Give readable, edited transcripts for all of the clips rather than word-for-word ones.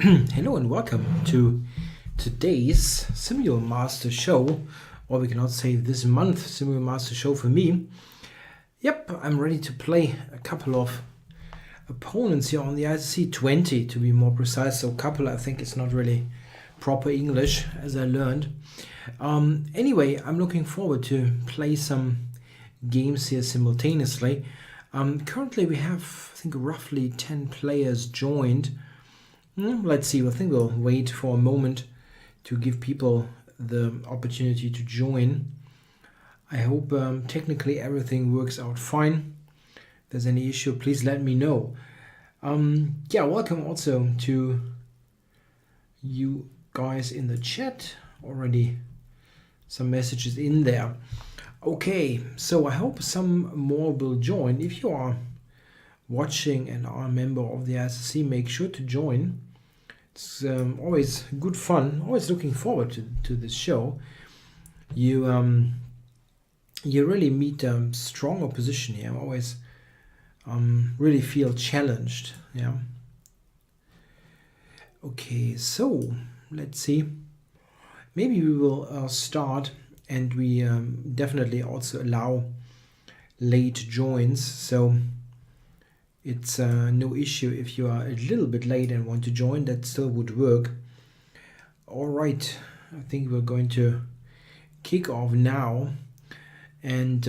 Hello and welcome to today's SimulMaster show, or we cannot say this month SimulMaster show for me. Yep, I'm ready to play a couple of opponents here on the ICC 20 to be more precise. So couple, I think it's not really proper English as I learned. Anyway, I'm looking forward to play some games here simultaneously. Currently we have, I think, roughly 10 players joined. Let's see, I think we'll wait for a moment to give people the opportunity to join. I hope technically everything works out fine. If there's any issue, please let me know. Yeah, welcome also to you guys in the chat. Already some messages in there. Okay, so I hope some more will join. If you are watching and are a member of the ICC, make sure to join. It's always good fun. Always looking forward to this show. You really meet strong opposition here. I always really feel challenged. Yeah. Okay, so let's see. Maybe we will start, and we definitely also allow late joins. So it's no issue if you are a little bit late and want to join, that still would work. All right, I think we're going to kick off now. And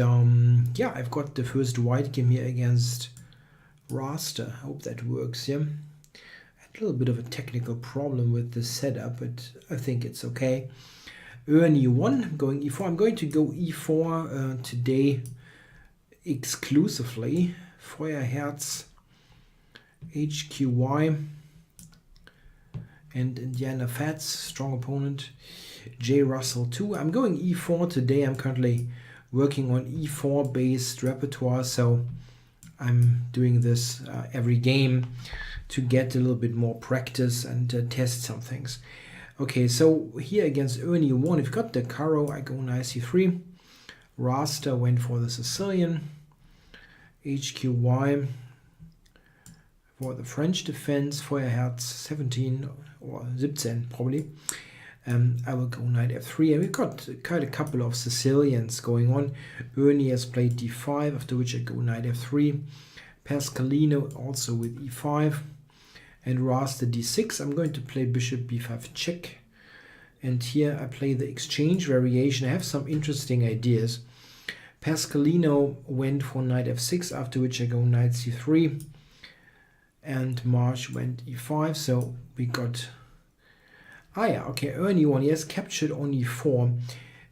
yeah, I've got the first white game here against Raster. I hope that works, yeah. A little bit of a technical problem with the setup, but I think it's okay. Earn e1, going e4. I'm going to go e4 today exclusively. Feuerherz, HQY, and Indiana Fats, strong opponent. J Russell 2. I'm going e4 today. I'm currently working on e4 based repertoire, so I'm doing this every game to get a little bit more practice and test some things. Okay, so here against Ernie 1, we've got the Caro. I go knight c3. Raster went for the Sicilian. HQY for the French defense. Feuerherz 17 or 17 probably. I will go knight f3, and we've got quite a couple of Sicilians going on. Ernie has played d5, after which I go knight f3. Pascalino also with e5, and Raster d6. I'm going to play bishop b5 check, and here I play the exchange variation. I have some interesting ideas. Pascalino went for knight f6, after which I go knight c3, and March went e5, so we got... Ah yeah, okay, Ernie 1, yes, captured on e4.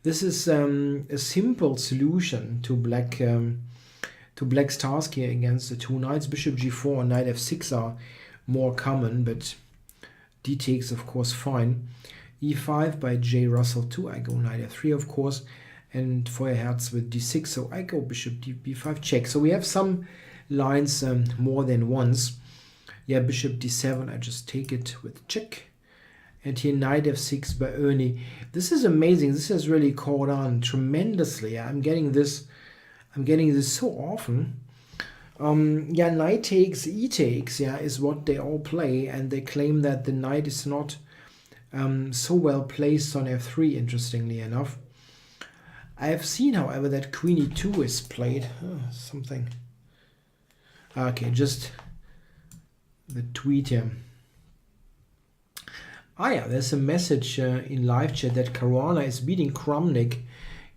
This is a simple solution to Black's task here against the two knights. Bishop g4 and knight f6 are more common, but d takes, of course, fine. e5 by J Russell 2, I go knight f3, of course, and Feuerherz with d6, so I go bishop b5 check. So we have some lines more than once. Yeah, bishop d7, I just take it with check. And here knight f6 by Ernie. This is amazing. This has really caught on tremendously. I'm getting this so often. Yeah, knight takes, e takes, yeah, is what they all play, and they claim that the knight is not so well placed on f3, interestingly enough. I have seen, however, that queen e2 is played. Oh, something. Okay, just the tweet here. Ah yeah, there's a message in live chat that Caruana is beating Kramnik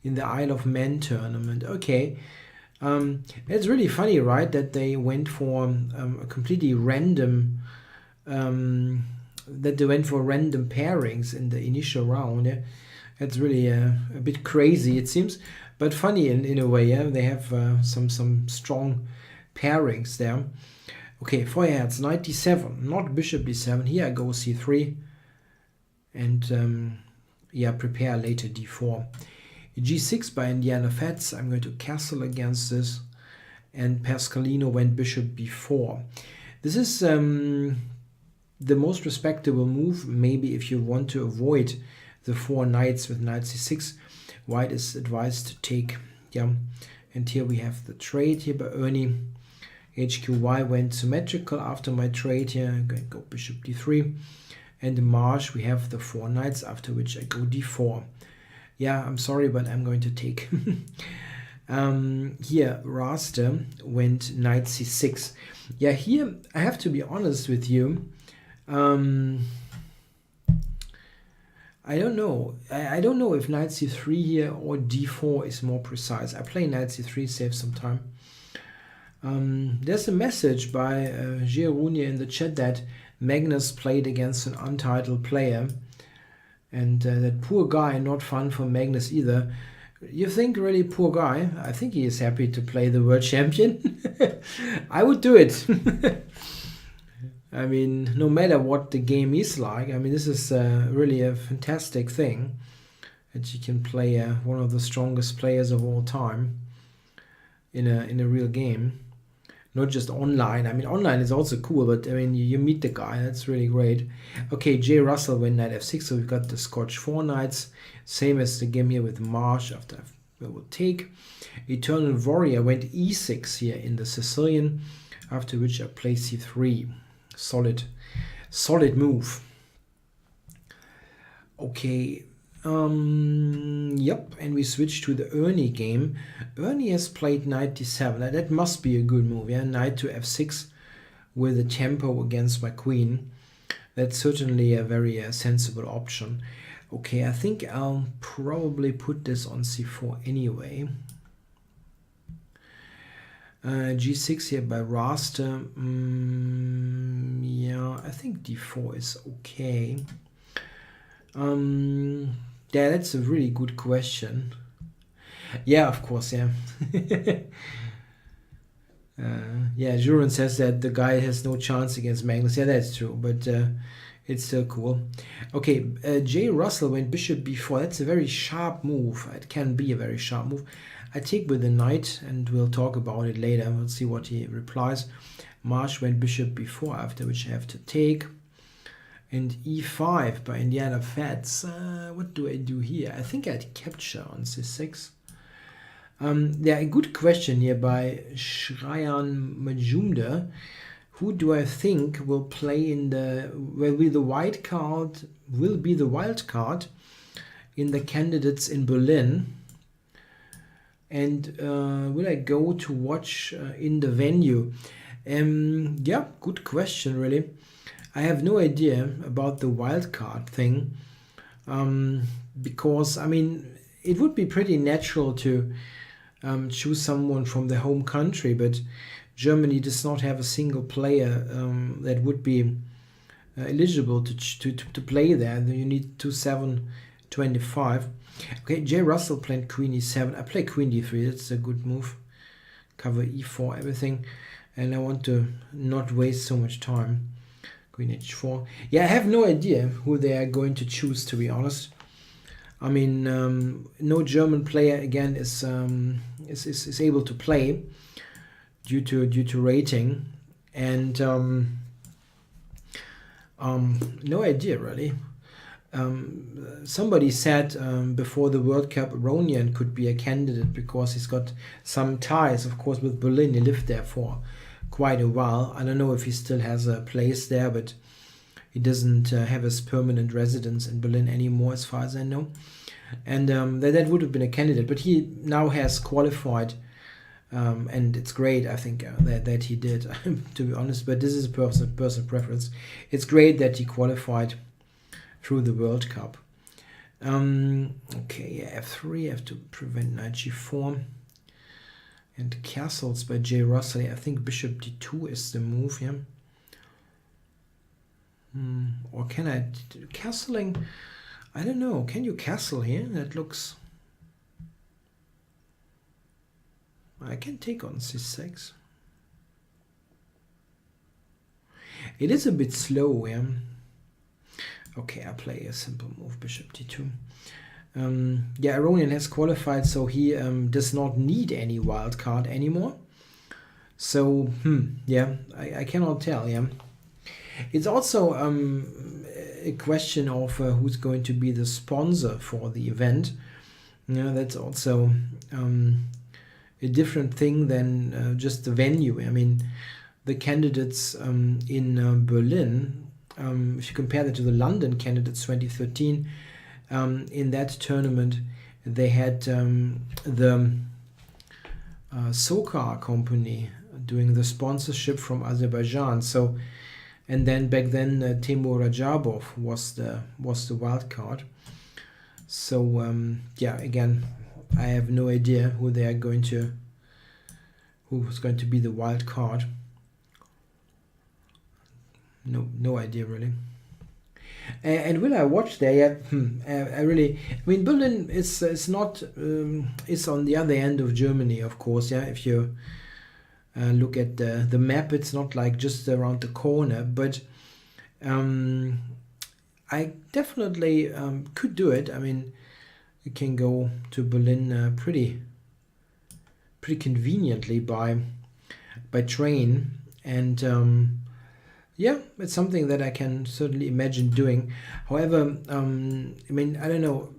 in the Isle of Man tournament. Okay, it's really funny, right, that they went for a completely random random pairings in the initial round. Yeah? It's really a bit crazy, it seems, but funny in a way. Yeah, they have some strong pairings there. Okay, Feuerherz, knight d7, not bishop d7. Here I go c3, and yeah, prepare later d4. g6 by Indiana Fats. I'm going to castle against this, and Pascalino went bishop b4. This is the most respectable move, maybe, if you want to avoid the four knights with knight c6. White is advised to take. Yeah, and here we have the trade here by Ernie. HQY went symmetrical after my trade here. I'm going to go bishop d3. And in March we have the 4 knights, after which I go d4. Yeah, I'm sorry, but I'm going to take. Here, Raster went knight c6. Yeah, here I have to be honest with you. I don't know. I don't know if knight c3 here or d4 is more precise. I play knight c3, save some time. There's a message by Gironia in the chat that Magnus played against an untitled player, and that poor guy, not fun for Magnus either. You think really poor guy? I think he is happy to play the world champion. I would do it. I mean, no matter what the game is like, I mean, this is really a fantastic thing that you can play one of the strongest players of all time in a real game, not just online. I mean, online is also cool, but I mean, you meet the guy. That's really great. Okay, J. Russell went knight f6, so we've got the Scotch 4 knights, same as the game here with Marsh. After we will take Eternal Warrior went e6 here in the Sicilian, after which I play c3. Solid move. Okay, yep, and we switch to the Ernie game. Ernie has played knight d7. Now, that must be a good move, yeah? Knight to f6 with a tempo against my queen. That's certainly a very sensible option. Okay, I think I'll probably put this on c4 anyway. G6 here by Raster. Yeah, I think d4 is okay. Yeah, that's a really good question. Yeah, of course, yeah. Yeah, Juran says that the guy has no chance against Magnus. Yeah, that's true, but it's still cool. Okay, J. Russell went bishop b4. That's a very sharp move. It can be a very sharp move. I take with the knight, and we'll talk about it later. We'll see what he replies. Marsh went bishop b4, after which I have to take. And e5 by Indiana Fats. What do I do here? I think I'd capture on c6. Yeah, a good question here by Shrayan Majumder. Who do I think will play in the will be the wild card in the candidates in Berlin? And will I go to watch in the venue? Yeah, good question, really. I have no idea about the wildcard thing, because, I mean, it would be pretty natural to choose someone from the home country, but Germany does not have a single player that would be eligible to play there. You need 2725. Okay, J. Russell played queen e7. I play queen d3. That's a good move. Cover e4, everything. And I want to not waste so much time. Queen h4. Yeah, I have no idea who they are going to choose, to be honest. I mean, no German player again is able to play due to rating, and no idea really. Somebody said before the World Cup, Ronian could be a candidate because he's got some ties, of course, with Berlin. He lived there for quite a while. I don't know if he still has a place there, but he doesn't have his permanent residence in Berlin anymore, as far as I know. And that would have been a candidate, but he now has qualified, and it's great, I think, that he did, to be honest. But this is a personal preference. It's great that he qualified through the World Cup. Okay, yeah, f3, I have to prevent knight g4. And castles by J. Russell. I think bishop d2 is the move, yeah. Or can I... Castling... I don't know. Can you castle here? That looks... I can take on c6. It is a bit slow, yeah. Okay, I play a simple move, bishop d2. Yeah, Aronian has qualified, so he does not need any wild card anymore. So, yeah, I cannot tell, yeah. It's also a question of who's going to be the sponsor for the event. Yeah, that's also a a different thing than just the venue. I mean, the candidates in Berlin, if you compare that to the London candidates 2013, in that tournament they had the Sokar company doing the sponsorship from Azerbaijan. So, and then back then Timur Rajabov was the wild card. So yeah, again, I have no idea who was going to be the wild card. No idea really. And will I watch there? Yeah, I mean, Berlin is not is on the other end of Germany, of course. Yeah, if you look at the map, it's not like just around the corner, but I definitely could do it. I mean, you can go to Berlin pretty conveniently by train, and yeah, it's something that I can certainly imagine doing. However, I mean, I don't know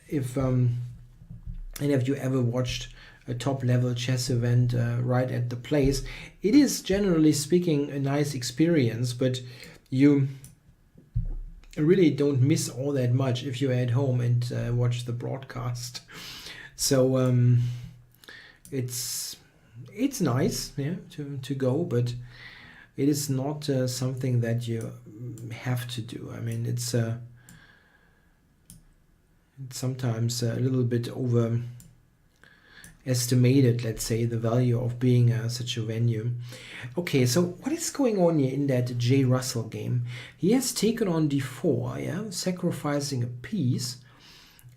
if any of you ever watched a top level chess event right at the place. It is, generally speaking, a nice experience, but you really don't miss all that much if you're at home and watch the broadcast. So it's nice, yeah, to go, but it is not something that you have to do. I mean, it's sometimes a little bit overestimated, let's say, the value of being such a venue. Okay, so what is going on here in that J. Russell game? He has taken on d4, yeah, sacrificing a piece,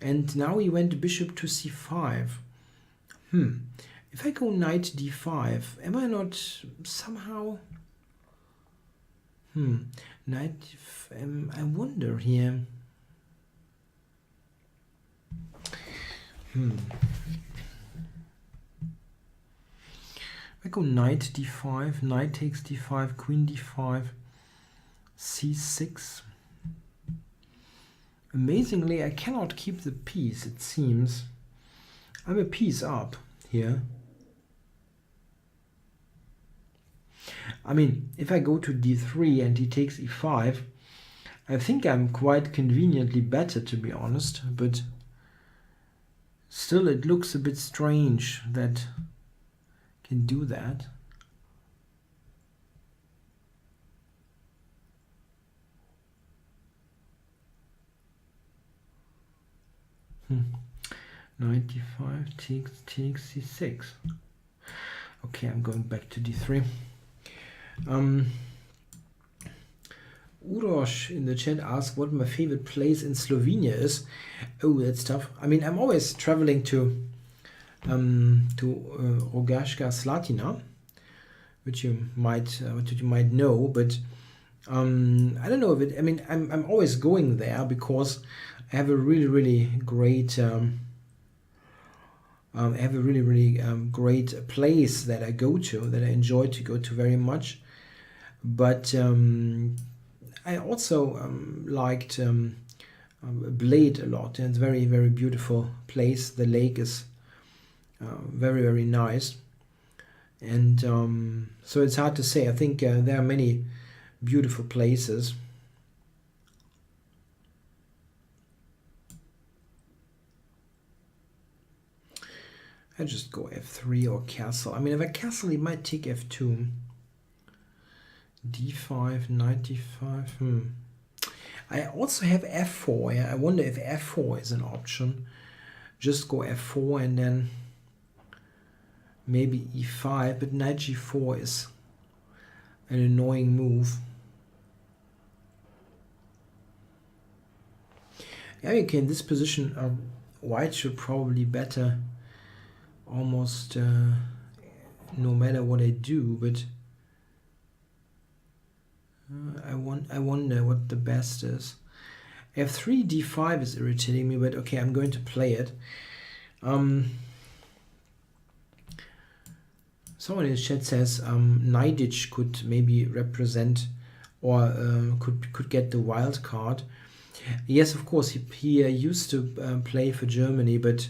and now he went bishop to c5. If I go knight d5, am I not somehow... Knight, I wonder here. I go knight d5, knight takes d5, queen d5, c6. Amazingly, I cannot keep the piece, it seems. I'm a piece up here. I mean, if I go to d3 and he takes e5, I think I'm quite conveniently better, to be honest, but still it looks a bit strange that I can do that. Knight d5 takes c6. Okay, I'm going back to d3. Urosh in the chat asked what my favorite place in Slovenia is. Oh, that's tough. I mean, I'm always traveling to Rogaška Slatina, which you might know, but I don't know if it. I mean, I'm always going there because I have a really great great place that I go to, that I enjoy to go to very much. But I also liked Bled a lot, and it's a very beautiful place. The lake is very nice, and so it's hard to say. I think there are many beautiful places. I just go f3 or castle. I mean, if I castle, he might take f2. d5, knight d5. I also have f4. Yeah? I wonder if f4 is an option. Just go f4 and then maybe e5. But knight g4 is an annoying move. Yeah, okay, in this position, white should probably better almost no matter what I do, but I wonder what the best is. f3 d5 is irritating me, but okay, I'm going to play it. Someone in the chat says Naidic could maybe represent or could get the wild card. Yes, of course, he used to play for Germany, but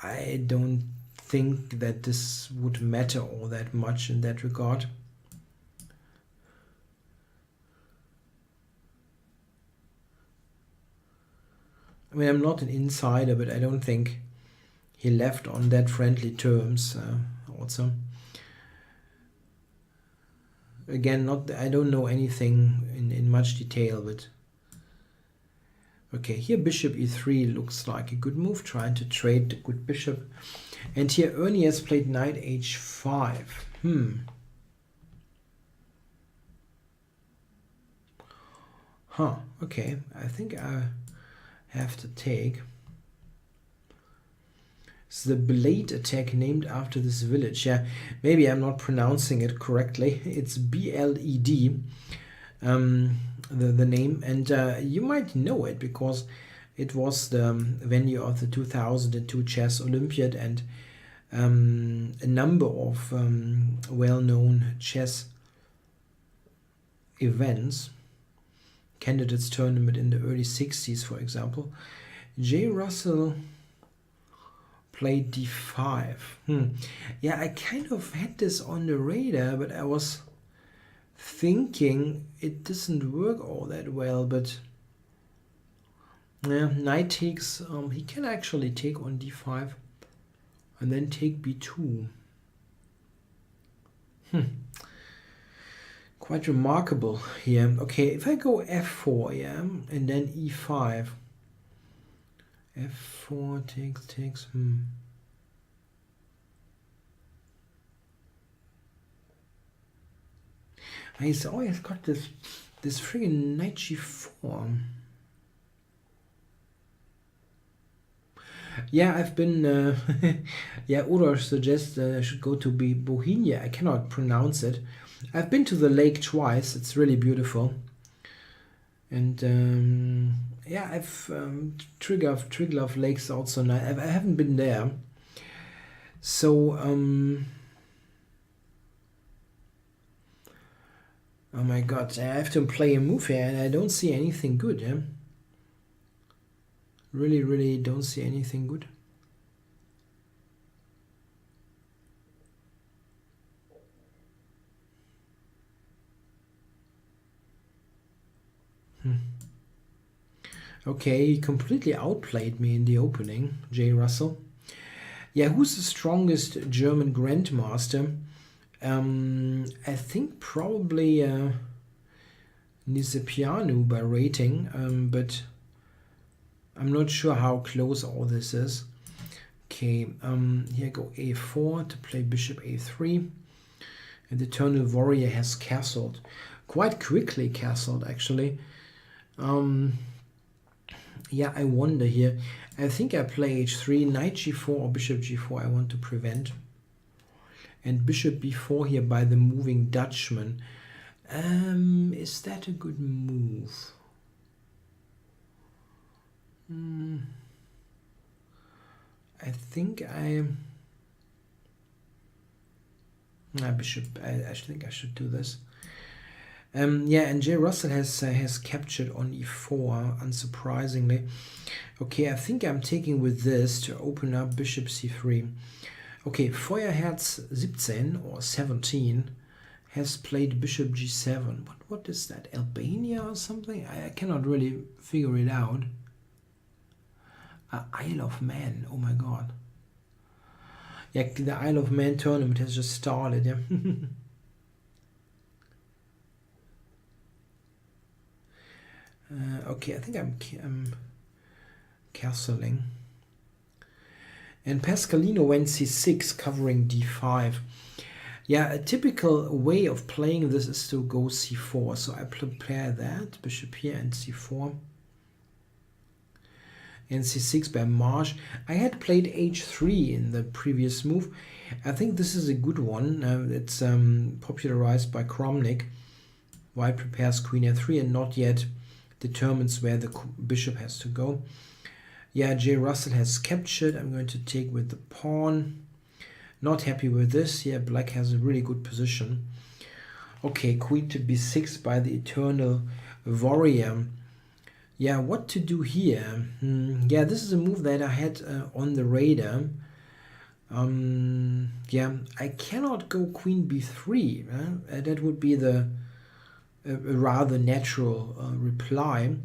I don't think that this would matter all that much in that regard. I mean, I'm not an insider, but I don't think he left on that friendly terms also. Again, I don't know anything in much detail, but okay, here bishop e3 looks like a good move, trying to trade the good bishop. And here Ernie has played knight h5. Huh, okay, I think I have to take. It's the blade attack named after this village. Yeah, maybe I'm not pronouncing it correctly. It's B-L-E-D, the name, and you might know it because it was the venue of the 2002 Chess Olympiad, and a number of well-known chess events, candidates tournament in the early 60s, for example. J. Russell played d5. Yeah, I kind of had this on the radar, but I was thinking it doesn't work all that well. But yeah, knight takes, he can actually take on d5 and then take b2. Quite remarkable here. Okay, if I go f4, yeah, and then e5. f4 takes. He's always got this friggin' knight g4. Yeah, I've been. Yeah, Udor suggests I should go to Bohemia. I cannot pronounce it. I've been to the lake twice. It's really beautiful. And yeah, I've Triglav Lake's also nice. I haven't been there. So oh my god, I have to play a move here and I don't see anything good, yeah? Really don't see anything good. Okay, he completely outplayed me in the opening, J. Russell. Yeah, who's the strongest German grandmaster? I think probably Nicepianu by rating, but I'm not sure how close all this is. Okay, here I go a4 to play bishop a3. And the Eternal Warrior has castled. Quite quickly castled, actually. Yeah, I wonder here. I think I play h3, knight g4 or bishop g4 I want to prevent. And bishop b4 here by the moving Dutchman. Is that a good move? I think bishop. I think I should do this. Yeah, and J. Russell has captured on e4, unsurprisingly. Okay, I think I'm taking with this to open up bishop c3. Okay, Feuerherz 17 or 17 has played bishop g7. What is that, Albania or something? I cannot really figure it out. Isle of Man, oh my god. Yeah, the Isle of Man tournament has just started, yeah. Okay, I think I'm castling. And Pascalino went c6, covering d5. Yeah, a typical way of playing this is to go c4. So I prepare that, bishop here and c4. And c6 by Marsh. I had played h3 in the previous move. I think this is a good one. It's popularized by Kromnik. White prepares queen f3 and not yet determines where the bishop has to go. Yeah, J. Russell has captured. I'm going to take with the pawn. Not happy with this. Yeah, black has a really good position. Okay, queen to b6 by the Eternal Warrior. Yeah, what to do here? Yeah, this is a move that I had on the radar. Yeah, I cannot go queen b3. That would be the a rather natural reply,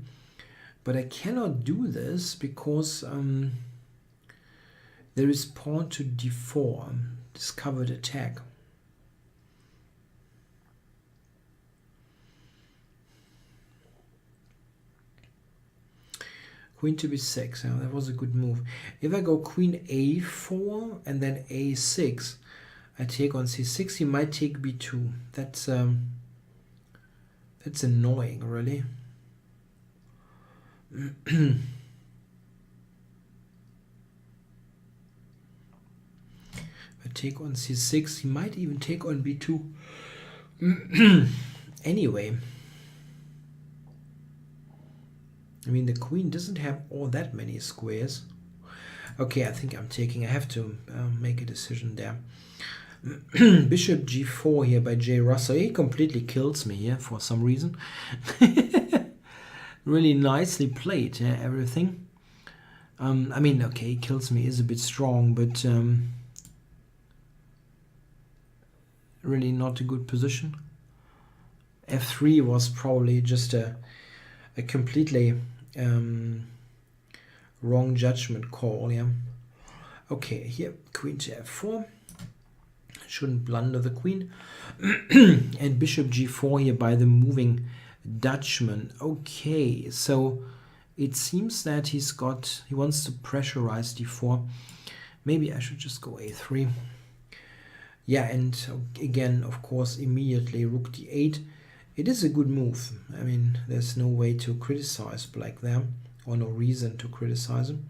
but I cannot do this because there is pawn to d4, discovered attack. Queen to b6, that was a good move. If I go queen a4 and then a6, I take on c6, he might take b2. That's annoying, really. I take on c6, he might even take on b2. Anyway, I mean, the queen doesn't have all that many squares. Okay, I think I'm taking. I have to make a decision there. Bishop g4 here by J. Russell. He completely kills me here for some reason. Really nicely played, everything. I mean, okay, kills me is a bit strong, but really not a good position. f3 was probably just a completely wrong judgment call. Yeah. Okay, here queen to f4. Shouldn't blunder the queen. And bishop g4 here by the moving Dutchman. Okay, so it seems that he wants to pressurize d4. Maybe I should just go a3. Yeah, and again, of course, immediately rook d8. It is a good move. I mean, there's no way to criticize black there, or no reason to criticize him.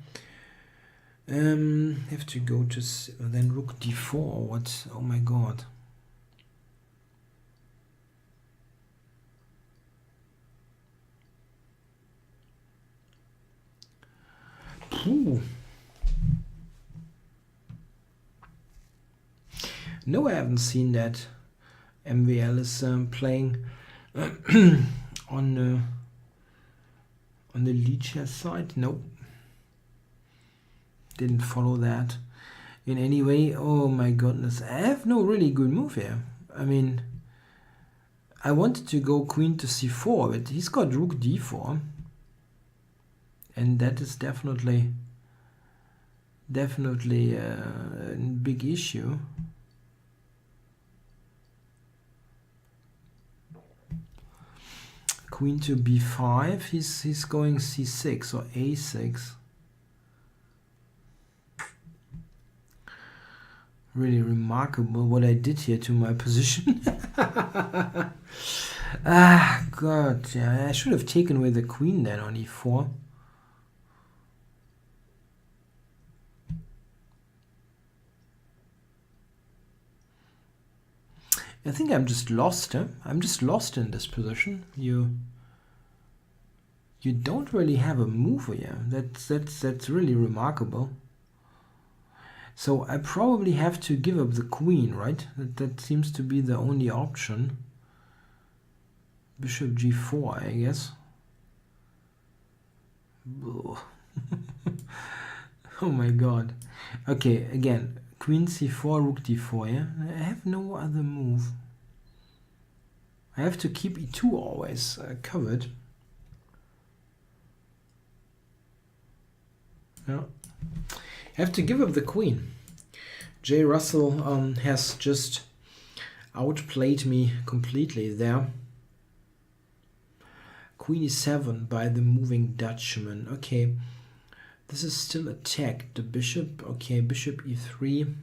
Have to go to then rook d4. What? Oh my god. Ooh. No, I haven't seen that. MVL is playing on the lead chess side. Nope. Didn't follow that in any way. Oh my goodness. I have no really good move here. I mean, I wanted to go queen to c4, but he's got rook d4. And that is definitely a big issue. Queen to b5, he's going c6 or a6. Really remarkable what I did here to my position. Ah, God, yeah, I should have taken away the queen then on e4. I think I'm just lost. I'm just lost in this position. You don't really have a move here. That's really remarkable. So I probably have to give up the queen, right? That seems to be the only option. Bishop g4, I guess. Oh my god. Okay, again, queen c4, rook d4, yeah? I have no other move. I have to keep e2 always covered. Yeah. I have to give up the queen. J. Russell has just outplayed me completely there. Queen e7 by the moving Dutchman. Okay, this is still attacked. The bishop. Okay, bishop e3.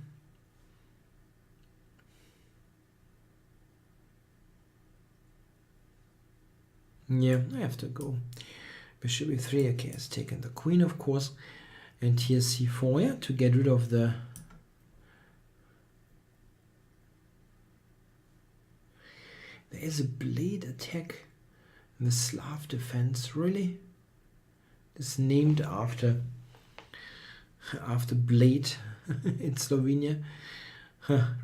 Yeah, I have to go. Bishop e3. Okay, has taken the queen, of course. And here c4, yeah, to get rid of the... There is a blade attack in the Slav defense, really? It's named after blade in Slovenia.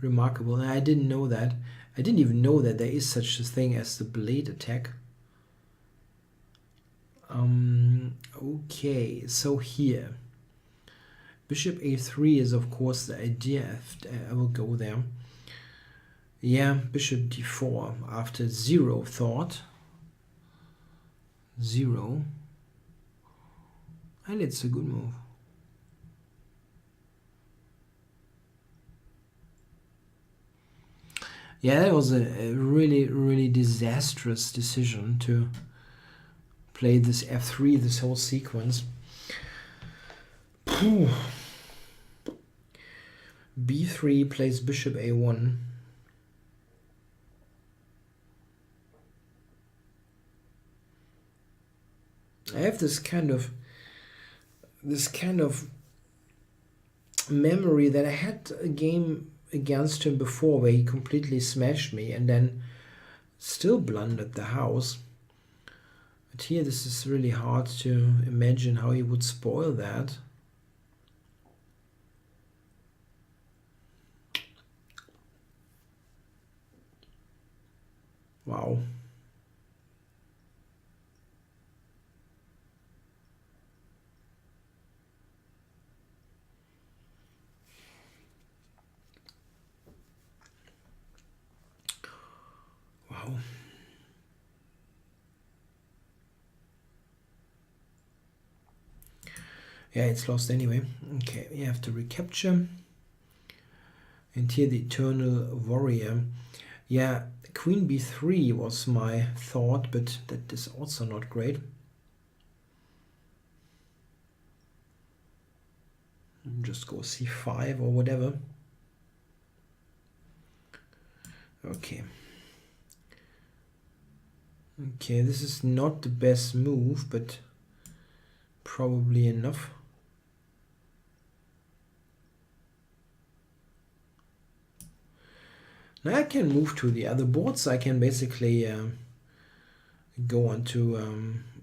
Remarkable. I didn't know that. I didn't even know that there is such a thing as the blade attack. Okay, so here. Bishop a3 is of course the idea. I will go there. Yeah, bishop d4 after zero thought. Zero. And it's a good move. Yeah, that was a really, really disastrous decision to play this f3, this whole sequence. b3 plays bishop a1. I have this kind of memory that I had a game against him before where he completely smashed me and then still blundered the house. But here this is really hard to imagine how he would spoil that. Wow. Wow. Yeah, it's lost anyway. Okay, we have to recapture. And here the Eternal Warrior. Yeah, Queen b3 was my thought, but that is also not great. Just go c5 or whatever. Okay. Okay, this is not the best move, but probably enough. Now I can move to the other boards. I can basically go onto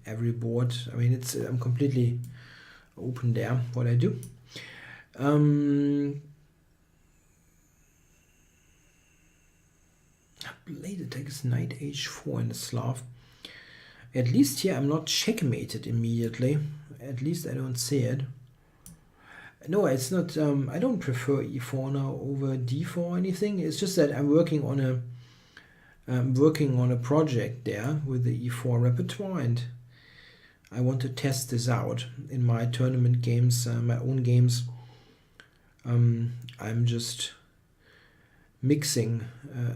every board. I mean, I'm completely open there what I do. Late attack is knight h4 in the Slav. At least here I'm not checkmated immediately. At least I don't see it. No, it's not. I don't prefer e4 now over d4 or anything. It's just that I'm working on a project there with the e4 repertoire, and I want to test this out in my tournament games, my own games. I'm just mixing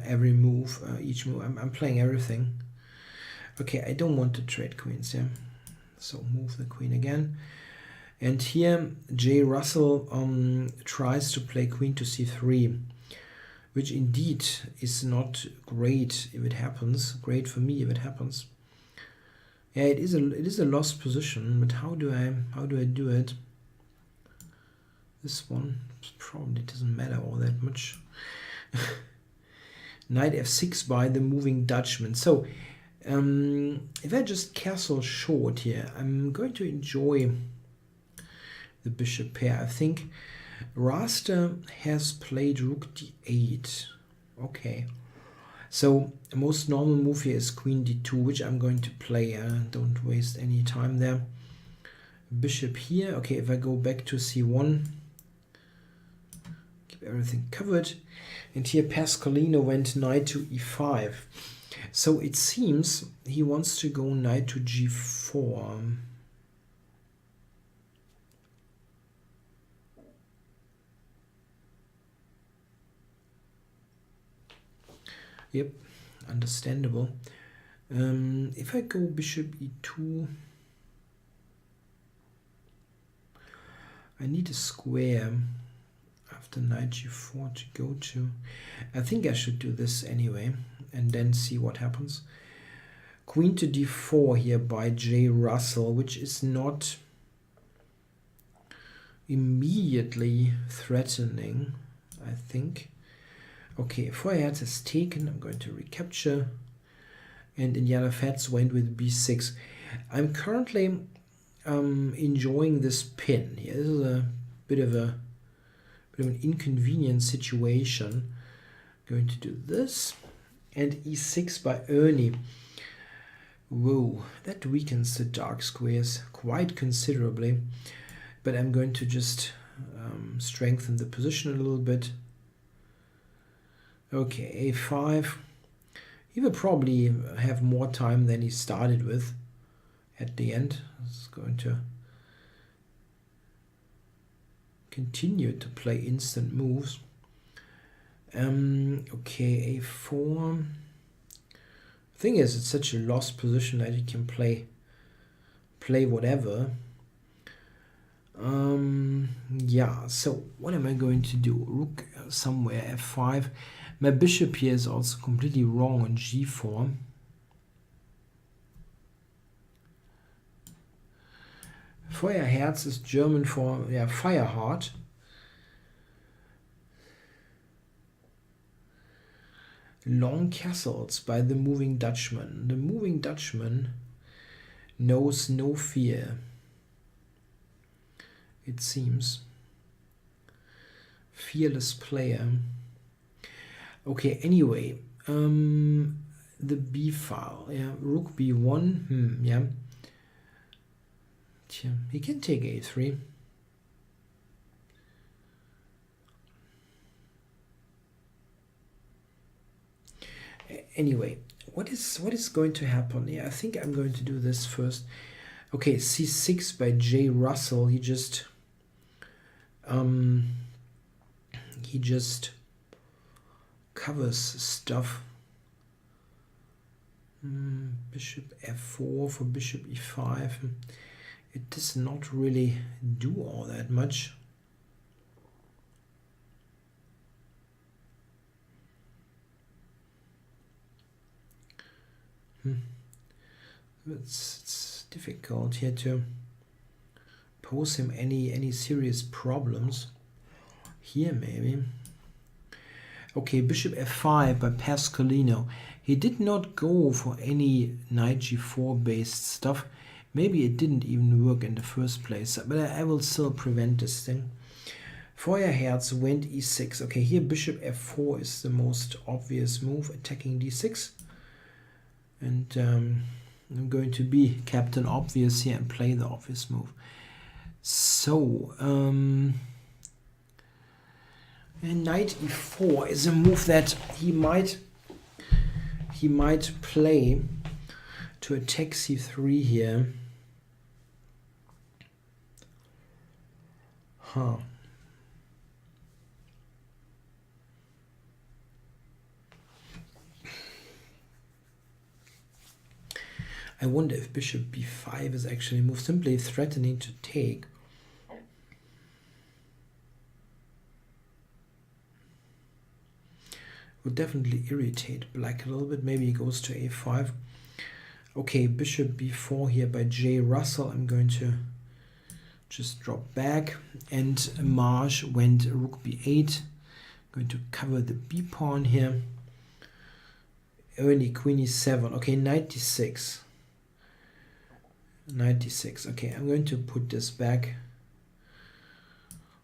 every move, each move. I'm playing everything. Okay, I don't want to trade queens here, so move the queen again. And here J. Russell tries to play queen to c3, which indeed is not great if it happens. Great for me if it happens. Yeah, it is a lost position, but how do I do it? This one probably doesn't matter all that much. Knight f6 by the moving Dutchman. So if I just castle short here, I'm going to enjoy the bishop pair. I think Raster has played rook d8. Okay. So the most normal move here is queen d2, which I'm going to play. Don't waste any time there. Bishop here. Okay, if I go back to c1, keep everything covered. And here Pascalino went knight to e5. So it seems he wants to go knight to g4. Yep, understandable. If I go bishop e2, I need a square after knight g4 to go to. I think I should do this anyway and then see what happens. Queen to d4 here by J. Russell, which is not immediately threatening, I think. Okay, Feuerherz is taken. I'm going to recapture. And Indiana Fats went with b6. I'm currently enjoying this pin here. This is a bit of an inconvenient situation. Going to do this. And e6 by Ernie. Whoa, that weakens the dark squares quite considerably. But I'm going to just strengthen the position a little bit. Okay, a5. He will probably have more time than he started with at the end. He's going to continue to play instant moves. Okay, a4. Thing is, it's such a lost position that he can play whatever. Yeah, so what am I going to do? Rook somewhere, f5. My bishop here is also completely wrong on g4. Feuerherz is German for fire heart. Long castles by the moving Dutchman. The moving Dutchman knows no fear, it seems. Fearless player. Okay, anyway, the b file, rook b1, yeah. He can take a3. Anyway, what is going to happen here? I think I'm going to do this first. Okay, c6 by J. Russell. He just covers stuff. Bishop f4 for bishop e5. It does not really do all that much. It's difficult here to pose him any serious problems. Here maybe. Okay, bishop f5 by Pascalino. He did not go for any knight g4 based stuff. Maybe it didn't even work in the first place, but I will still prevent this thing. Feuerherz went e6. Okay, here bishop f4 is the most obvious move, attacking d6. And I'm going to be Captain Obvious here and play the obvious move. So, and knight e4 is a move that he might play to attack c3 here. Huh. I wonder if bishop b5 is actually a move, simply threatening to take. Would definitely irritate black a little bit. Maybe he goes to a5. Okay, bishop b4 here by J. Russell. I'm going to just drop back. And Marsh went rook b8. Going to cover the b pawn here. Early queen e7. Okay, knight d6. Knight d6. Okay, I'm going to put this back.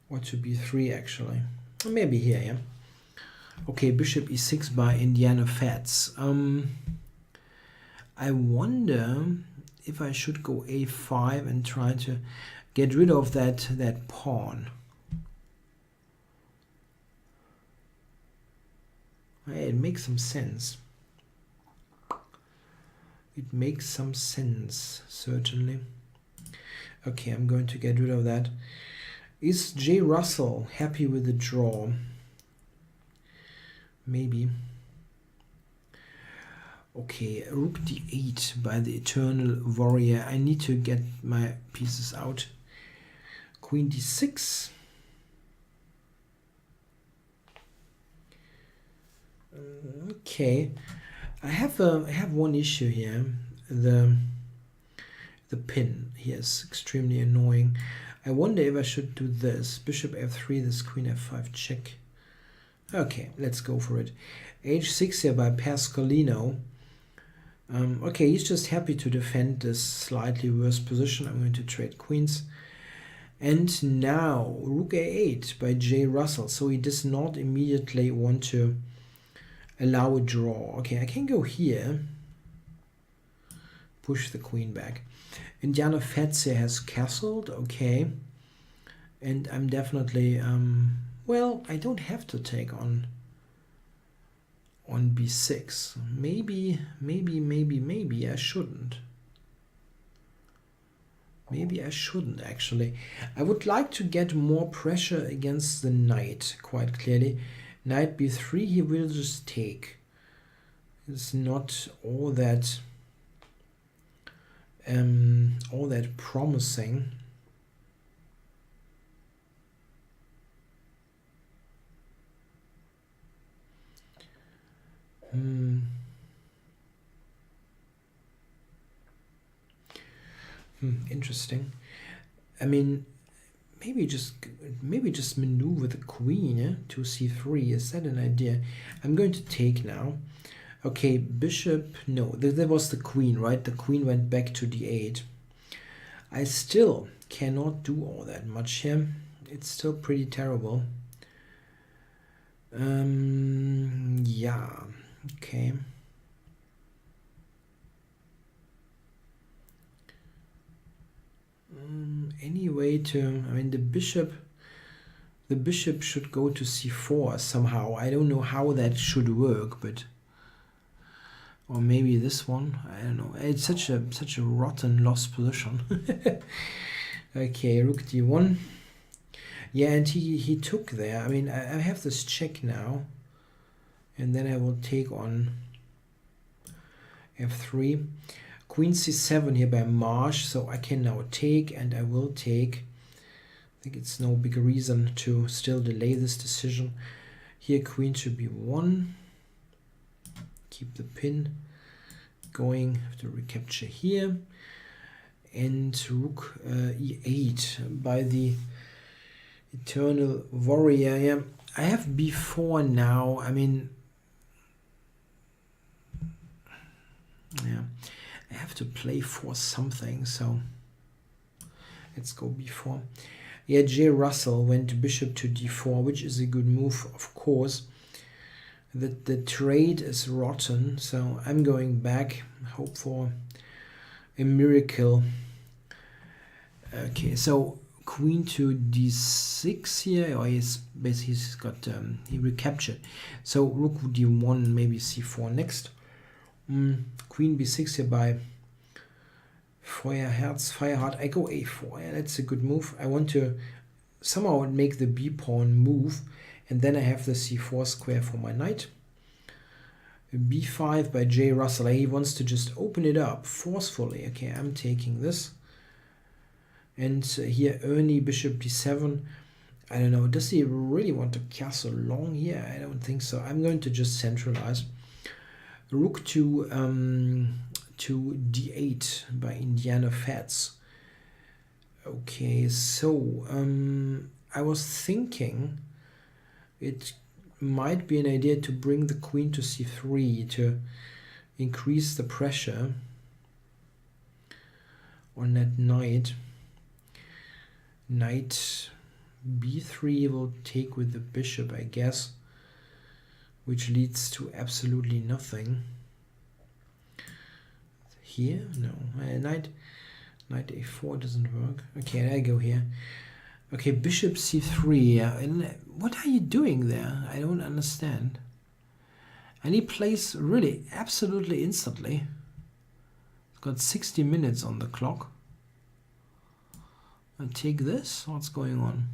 Or to b3 actually. Or maybe here, yeah. Okay, bishop e6 by Indiana Fats. I wonder if I should go a5 and try to get rid of that pawn. It makes some sense. It makes some sense, certainly. Okay, I'm going to get rid of that. Is J. Russell happy with the draw? Maybe. Okay, rook d8 by the Eternal Warrior. I need to get my pieces out. Queen d6. Okay, I have one issue here. The pin here is extremely annoying. I wonder if I should do this. Bishop f3, this queen f5 check. Okay, let's go for it. h6 here by Pascalino. Okay, he's just happy to defend this slightly worse position. I'm going to trade queens. And now rook a8 by J. Russell. So he does not immediately want to allow a draw. Okay, I can go here. Push the queen back. Indiana Fetze has castled. Okay. And I'm definitely, well, I don't have to take on b6. Maybe I shouldn't. Maybe I shouldn't, actually. I would like to get more pressure against the knight, quite clearly. Knight b3, he will just take. It's not all that promising. Interesting. I mean, maybe just maneuver the queen to c3. Is that an idea? I'm going to take now. Okay, bishop. No, there was the queen, right? The queen went back to d8. I still cannot do all that much here. It's still pretty terrible. Yeah. Okay. Any way to, I mean, the bishop should go to c4 somehow. I don't know how that should work, but, or maybe this one, I don't know. It's such a rotten lost position. Okay, rook d1. Yeah, and he took there. I mean, I have this check now, and then I will take on f3. Queen c7 here by Marsh, so I can now take, and I will take. I think it's no big reason to still delay this decision. Here queen to b1. Keep the pin going. Have to recapture here. And rook e8 by the eternal warrior. Yeah, I have b4 now. I mean, yeah, I have to play for something, so let's go b4. Yeah, J. Russell went bishop to d4, which is a good move, of course. The trade is rotten, so I'm going back, hope for a miracle. Okay, so queen to d6 here, or he's got he recaptured. So rook d1, maybe c4 next. Queen b6 here by Feuerheart. I go a4. Yeah, that's a good move. I want to somehow make the b pawn move, and then I have the c4 square for my knight. b5 by J. Russell. He wants to just open it up forcefully. Okay, I'm taking this. And here Ernie, bishop d7. I don't know. Does he really want to castle long here? I don't think so. I'm going to just centralize. Rook to d8 by Indiana Fats. Okay, so I was thinking it might be an idea to bring the queen to c3 to increase the pressure on that knight. Knight b3 will take with the bishop, I guess, which leads to absolutely nothing. Here, no, knight a4 doesn't work. Okay, I go here. Okay, bishop c3. And what are you doing there? I don't understand. And he plays really absolutely instantly. It's got 60 minutes on the clock. I take this. What's going on?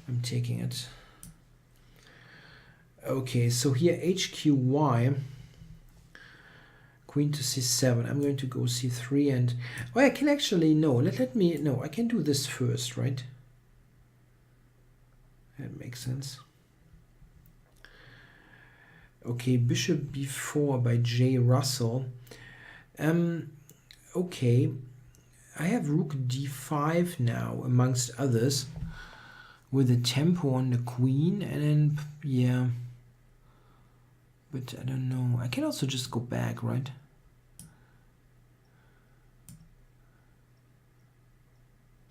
I'm taking it. Okay, so here HQY. Queen to c7. I'm going to go c3 and... Oh, I can actually... No, let me... No, I can do this first, right? That makes sense. Okay, bishop b4 by J. Russell. Okay. I have rook d5 now, amongst others, with a tempo on the queen, and then, yeah. But I don't know. I can also just go back, right?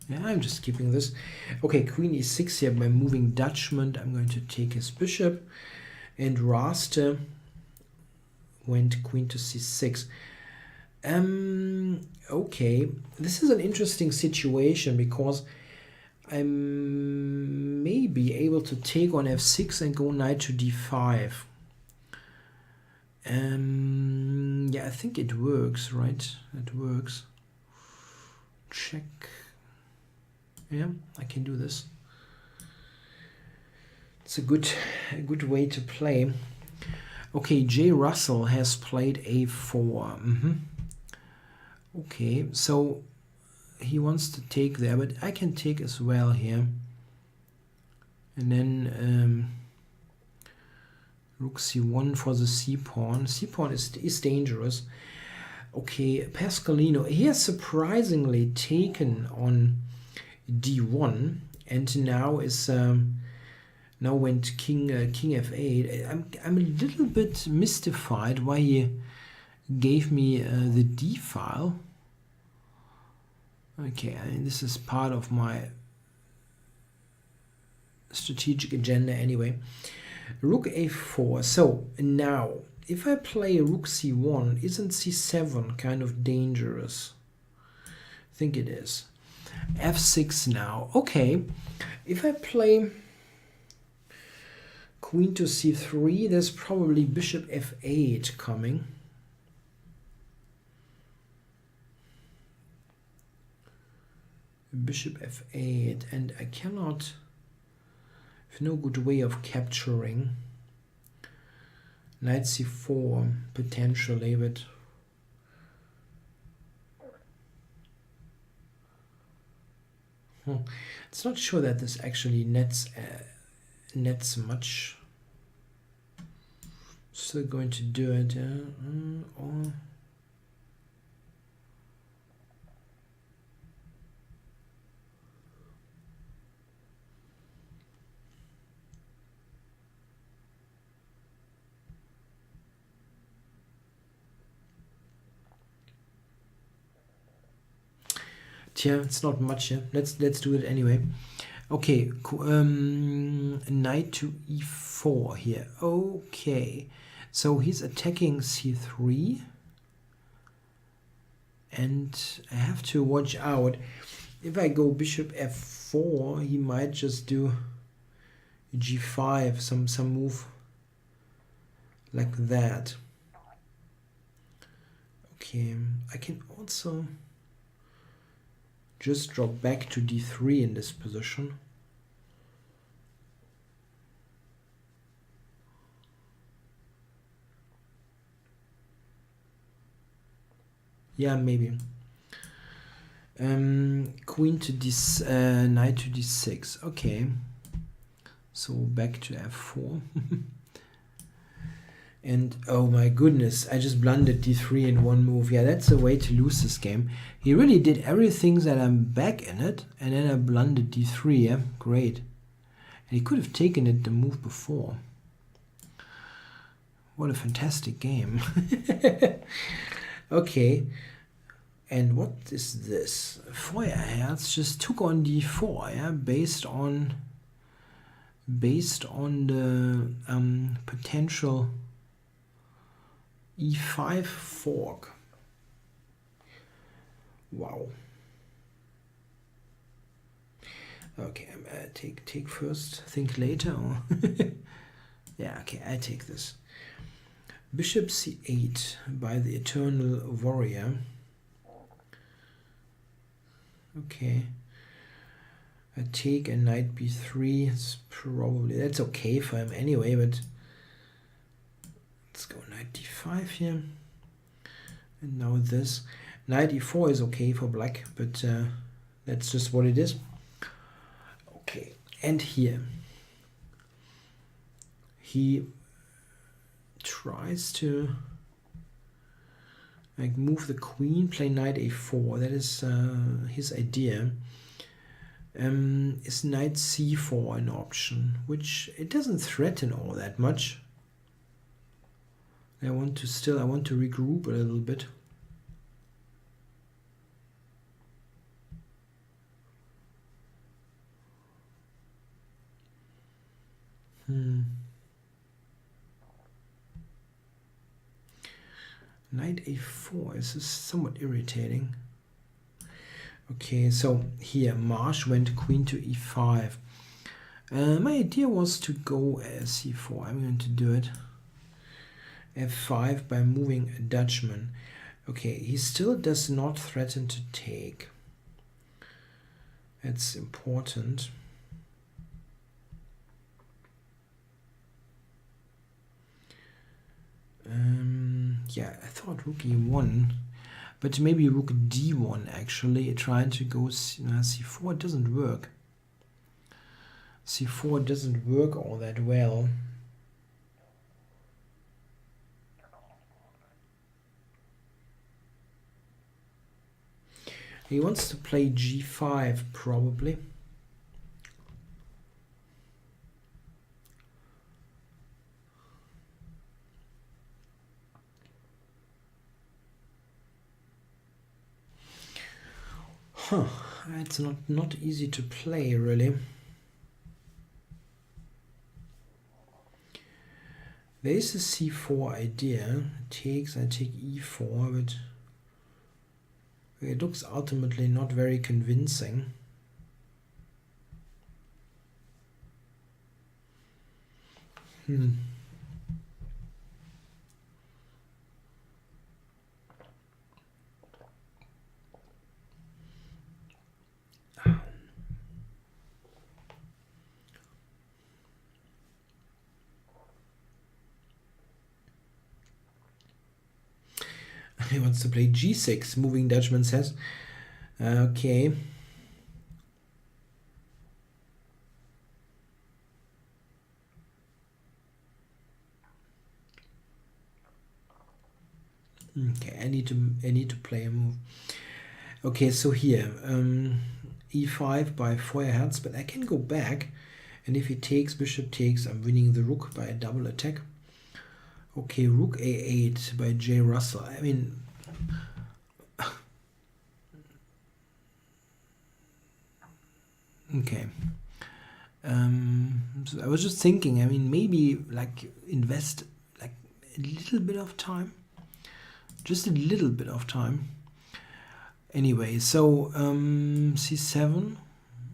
Yeah, I'm just keeping this. Okay, queen e6 here by moving Dutchman. I'm going to take his bishop. And Raster went queen to c6. Okay, this is an interesting situation because I may be able to take on f6 and go knight to d5. Yeah, I think it works, right? It works. Check. Yeah, I can do this. It's a good way to play. Okay, J. Russell has played a4. Okay, so he wants to take there, but I can take as well here. And then rook c1 for the c-pawn. C-pawn is dangerous. Okay, Pascalino, he has surprisingly taken on d1 and now is now went king f8. I'm a little bit mystified why he gave me the d file. Okay, I mean, this is part of my strategic agenda anyway. Rook a4. So now if I play rook c1, isn't c7 kind of dangerous? I think it is. f6 now. Okay, if I play queen to c3, there's probably bishop f8 coming. Bishop f8, and I cannot, have no good way of capturing. Knight c4 potentially, but it's not sure that this actually nets much. Still going to do it, or yeah, it's not much. Yeah, let's do it anyway. Okay, knight to e4 here. Okay, so he's attacking c3, and I have to watch out. If I go bishop f4, he might just do g5, some move like that. Okay, I can also just drop back to d3 in this position. Yeah, maybe. Queen to d, knight to d6. Okay, so back to f4. And oh my goodness, I just blundered d3 in one move. Yeah, that's a way to lose this game. He really did everything that I'm back in it, and then I blundered d3. Yeah, great. And he could have taken it the move before. What a fantastic game. Okay, and what is this? Feuerherz just took on d4, yeah, based on the potential e5 fork. Wow. Okay, take first, think later. Or yeah, okay, I take this. Bishop c8 by the Eternal Warrior. Okay. I take a knight b3. It's probably, that's okay for him anyway, but let's go knight d5 here. And now this. Knight e4 is okay for black, but that's just what it is. Okay, and here he tries to like move the queen, play knight a4. That is his idea. Is knight c4 an option, which it doesn't threaten all that much. I want to regroup a little bit. Knight a4 is somewhat irritating. Okay, so here Marsh went queen to e5. My idea was to go c4. I'm going to do it. f5 by moving a Dutchman. Okay, he still does not threaten to take. That's important. Yeah, I thought rook e1, but maybe rook d1 actually, trying to go c4 doesn't work. c4 doesn't work all that well. He wants to play g5 probably. Huh, it's not easy to play really. There is a c4 idea. Takes, I take e4, but it looks ultimately not very convincing. He wants to play g6, moving Dutchman says. Okay. Okay, I need to play a move. Okay, so here e5 by Feuerherz, but I can go back, and if he takes, bishop takes, I'm winning the rook by a double attack. Okay, rook a8 by J. Russell. I mean, okay. So I was just thinking, I mean, maybe like invest like a little bit of time, just a little bit of time. Anyway, so c7,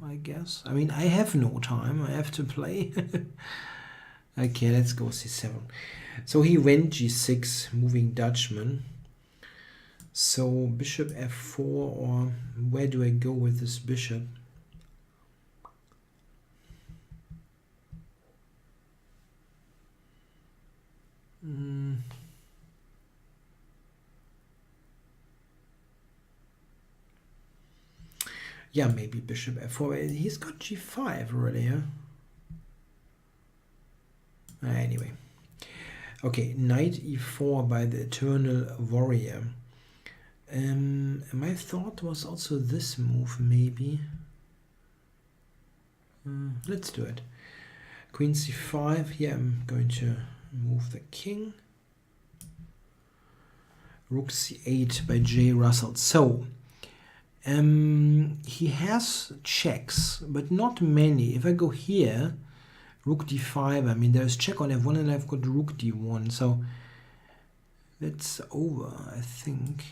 I guess. I mean, I have no time. I have to play. Okay, let's go c7. So he went g6, moving Dutchman. So bishop f4, or where do I go with this bishop? Yeah, maybe bishop f4. He's got g5 already, huh? Anyway. Okay, knight e4 by the Eternal Warrior. My thought was also this move, maybe. Let's do it. Queen c5. Here I'm going to move the king. Rook c8 by J. Russell. So, he has checks, but not many. If I go here, rook d5, I mean, there's check on f1 and I've got rook d1. So, that's over, I think.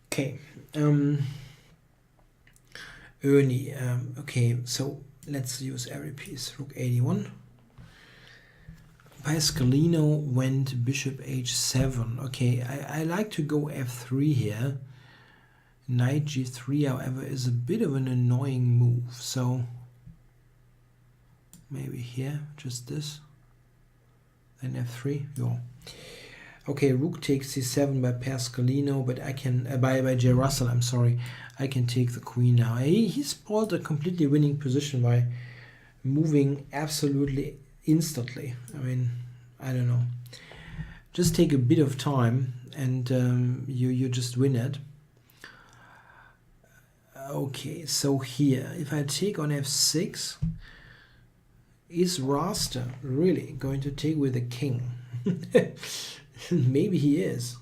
Okay. Ernie. Okay, so let's use every piece. Rook 81. Pascalino went bishop h7. Okay, I like to go f3 here. Knight g3, however, is a bit of an annoying move. So maybe here, just this. Then f3. Yeah. Okay, rook takes c7 by Pascalino, but I can by J. Russell. I'm sorry, I can take the queen now. He spoiled a completely winning position by moving absolutely instantly. I mean, I don't know. Just take a bit of time, and you just win it. Okay, so here, if I take on f6, is Raster really going to take with the king? Maybe he is.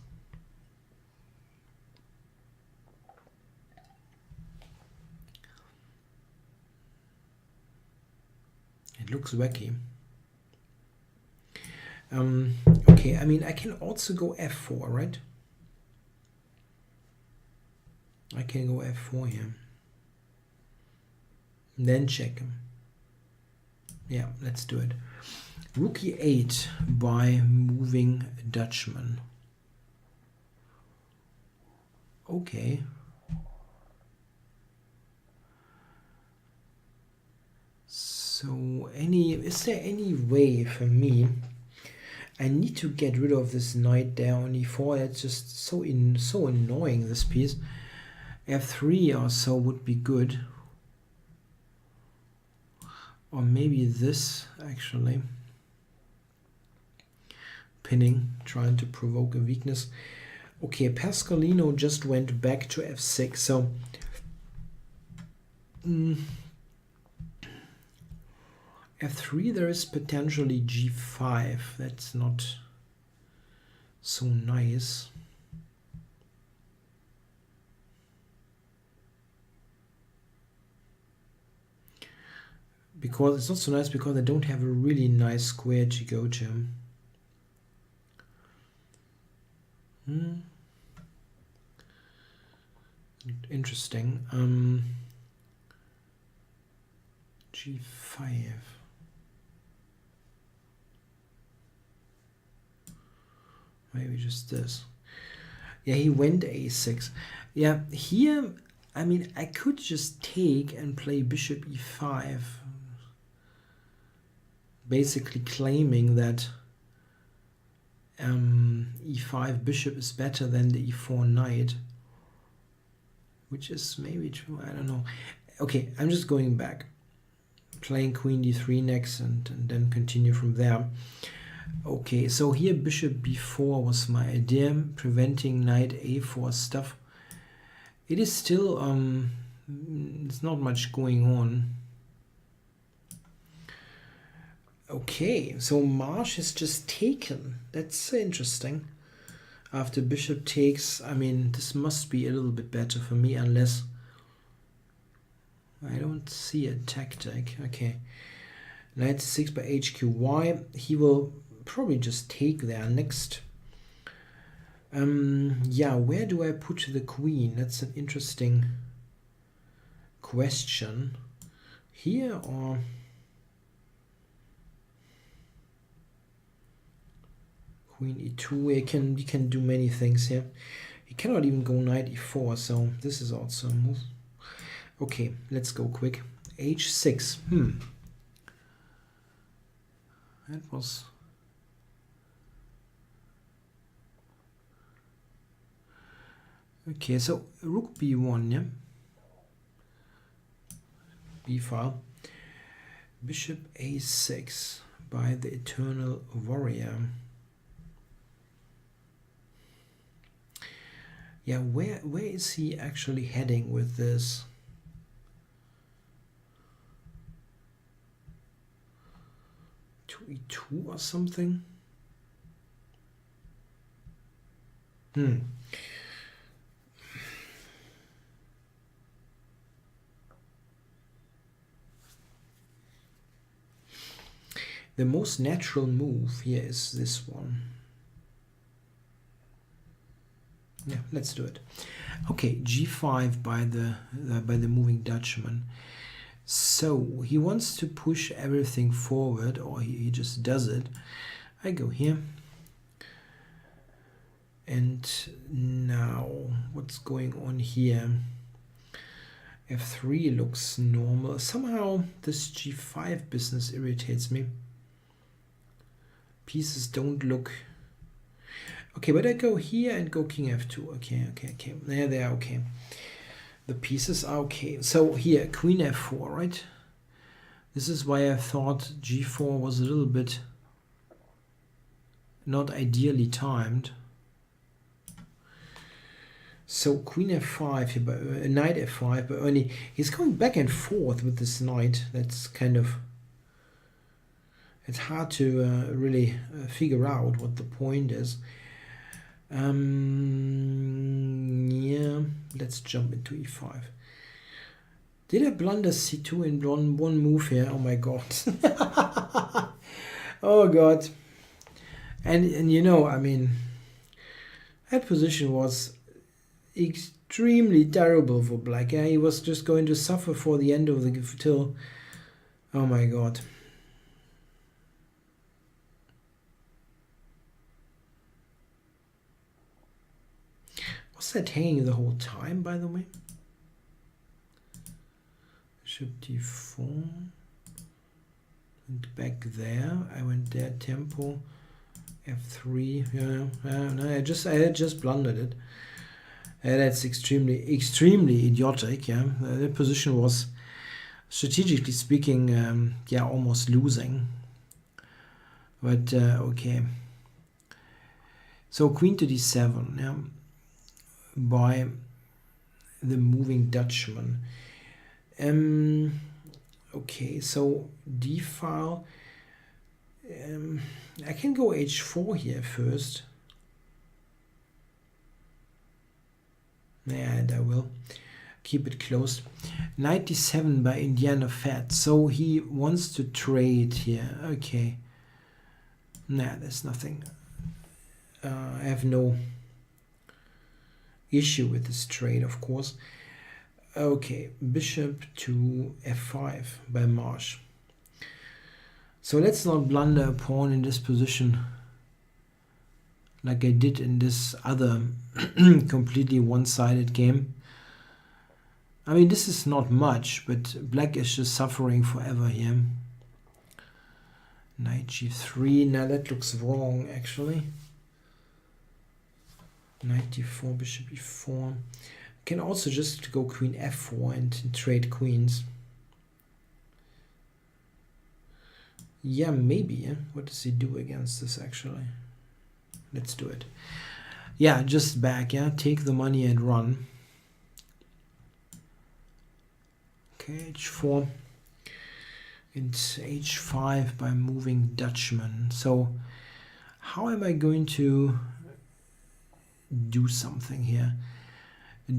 It looks wacky. Okay, I mean, I can also go f4, right? I can go f4 here. And then check him. Yeah, let's do it. Rook e8 by moving Dutchman. Okay. So is there any way for me? I need to get rid of this knight there on e4. That's just so annoying, this piece. f3 or so would be good. Or maybe this, actually. Pinning, trying to provoke a weakness. Okay, Pascalino just went back to f6, so f3 there is potentially g5. That's not so nice. Because it's not so nice because I don't have a really nice square to go to. Interesting. g5. Maybe just this. Yeah, he went a6. Yeah, here, I mean, I could just take and play bishop e5. Basically claiming that e5 bishop is better than the e4 knight. Which is maybe true, I don't know. Okay, I'm just going back. Playing queen d3 next and then continue from there. Okay, so here bishop b4 was my idea, preventing knight a4 stuff. It is still, there's not much going on. Okay, so Marsh is just taken. That's interesting. After bishop takes, I mean, this must be a little bit better for me, unless I don't see a tactic. Okay, knight 6 by HQY. He will probably just take there next. Yeah, where do I put the queen? That's an interesting question. Here or queen e2? We can do many things here. He cannot even go knight e4, so this is also a move. Okay, let's go quick. h6. That was okay. So rook b1, yeah. B file. Bishop a6 by the Eternal Warrior. Yeah, where is he actually heading with this? To e2 or something? The most natural move here is this one. Yeah, let's do it. Okay, g5 by the moving Dutchman. So he wants to push everything forward, or he just does it. I go here. And now, what's going on here? f3 looks normal. Somehow this g5 business irritates me. Pieces don't look... Okay, but I go here and go king f2. Okay. There they are okay. The pieces are okay. So here, queen f4, right? This is why I thought g4 was a little bit not ideally timed. So queen f5 here, but knight f5, but only he's going back and forth with this knight. That's kind of... It's hard to really figure out what the point is. Yeah, let's jump into e5. Did I blunder c2 in one move here? Oh my god. Oh god. And you know, I mean, that position was extremely terrible for black. Yeah, he was just going to suffer for the end of the till. Oh my god. Was that hanging the whole time, by the way? Bishop d4. And back there. I went there, tempo. f3. Yeah, no, I just blundered it. That's extremely idiotic. Yeah, the position was, strategically speaking, yeah, almost losing. But okay. So queen to d7. Yeah, by the moving Dutchman. Okay, so d file. I can go h4 here first. Yeah, and I will keep it close. Knight d7 by Indiana Fat. So he wants to trade here. Okay. Nah, there's nothing. I have no issue with this trade, of course. Okay, bishop to f5 by Marsh. So let's not blunder a pawn in this position like I did in this other completely one-sided game. I mean, this is not much, but black is just suffering forever here. Knight g3. Now that looks wrong, actually. Knight d4, bishop e4. I can also just go queen f4 and trade queens. Yeah, maybe. Yeah? What does he do against this, actually? Let's do it. Yeah, just back. Yeah, take the money and run. Okay, h4 and h5 by moving Dutchman. So how am I going to do something here?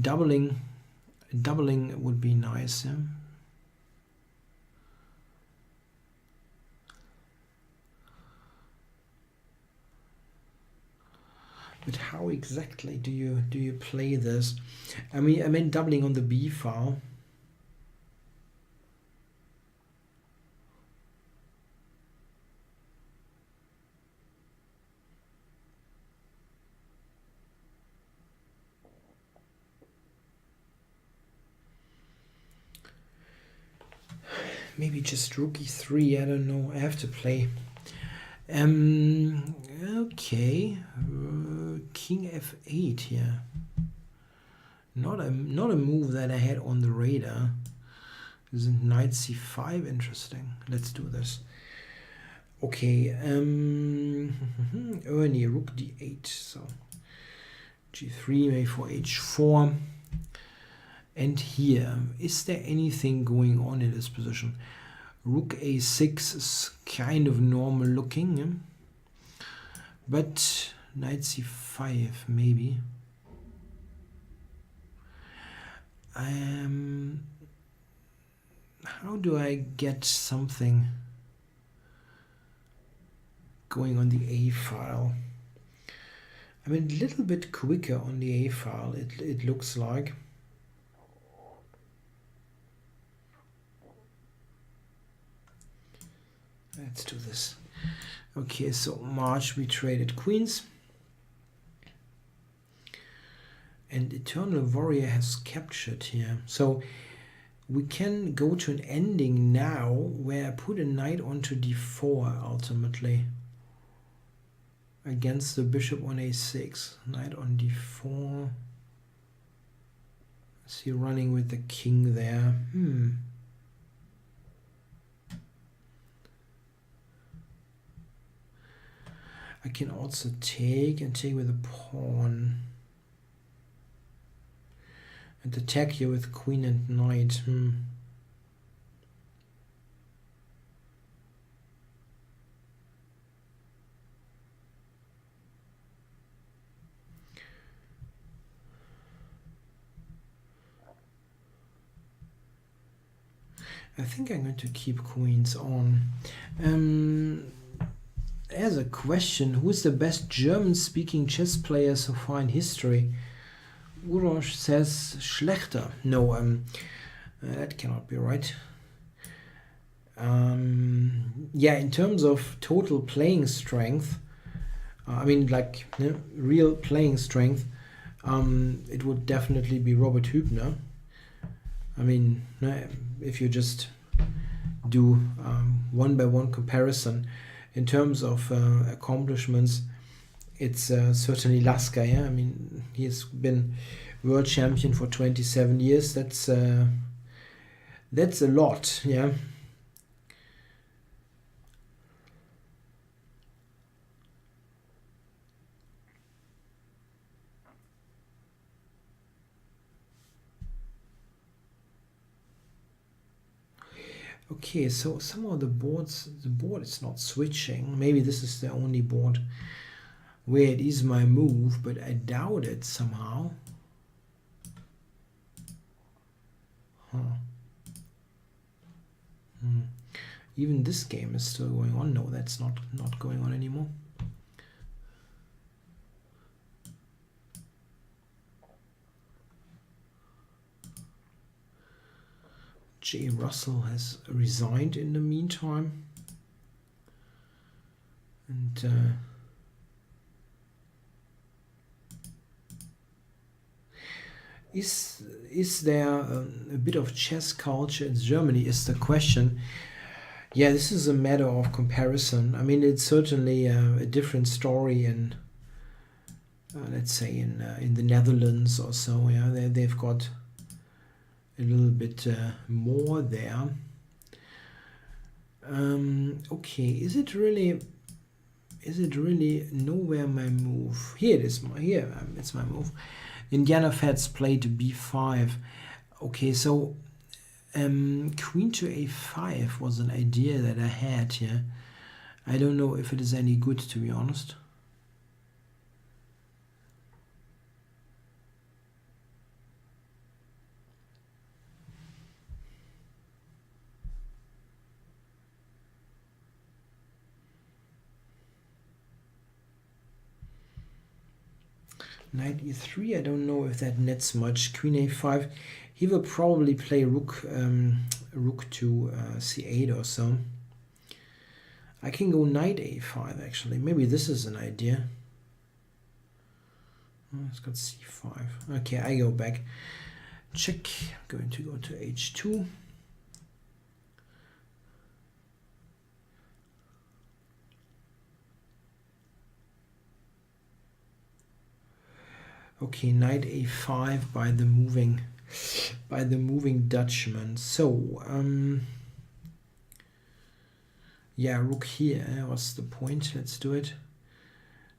Doubling would be nice. Yeah? But how exactly do you play this? I mean doubling on the b file. Maybe just rook e3, I don't know. I have to play. Okay. King f8 here. Not a move that I had on the radar. Isn't knight c5 interesting? Let's do this. Okay. Ernie, rook d8. So g3, maybe for h4. And here, is there anything going on in this position? Rook a6 is kind of normal looking, yeah? But knight c5 maybe. How do I get something going on the a file? I mean, a little bit quicker on the a file, it looks like. Let's do this. Okay, so March we traded queens. And Eternal Warrior has captured here. So we can go to an ending now where I put a knight onto d4 ultimately. Against the bishop on a6. Knight on d4. Is he running with the king there? I can also take with a pawn. And attack here with queen and knight. I think I'm going to keep queens on. there's a question. Who is the best German-speaking chess player so far in history? Urosh says Schlechter. No, that cannot be right. Yeah, in terms of total playing strength, I mean, like real playing strength, it would definitely be Robert Hübner. I mean, if you just do one-by-one comparison in terms of accomplishments, it's certainly Lasker. Yeah, I mean, he's been world champion for 27 years. That's a lot. Yeah. Okay, so somehow the board is not switching. Maybe this is the only board where it is my move, but I doubt it somehow. Even this game is still going on. No, that's not going on anymore. J. Russell has resigned in the meantime. And is there a bit of chess culture in Germany is the question. Yeah, this is a matter of comparison. I mean, it's certainly a different story in, let's say, in the Netherlands or so. Yeah, they've got a little bit more there. Okay, is it really nowhere my move? Here it is. It's my move. Indiana Fats played b5. Okay, so queen to a5 was an idea that I had here. I don't know if it is any good, to be honest. Knight e3, I don't know if that nets much. Queen a5, he will probably play rook to c8 or so. I can go knight a5 actually. Maybe this is an idea. Oh, it's got c5. Okay, I go back. Check. I'm going to go to h2. Okay, knight a5 by the moving Dutchman. So yeah, rook here. What's the point? Let's do it.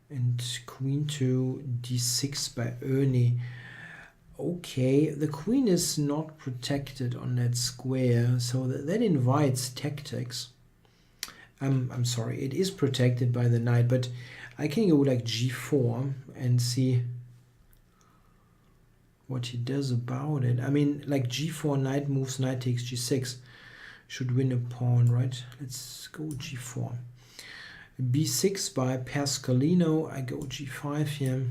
And queen to d6 by Ernie. Okay, the queen is not protected on that square, so that invites tactics. I'm sorry, it is protected by the knight, but I can go like g4 and see what he does about it. I mean, like g4, knight moves, knight takes g6. Should win a pawn, right? Let's go g4. b6 by Pascalino. I go g5 here.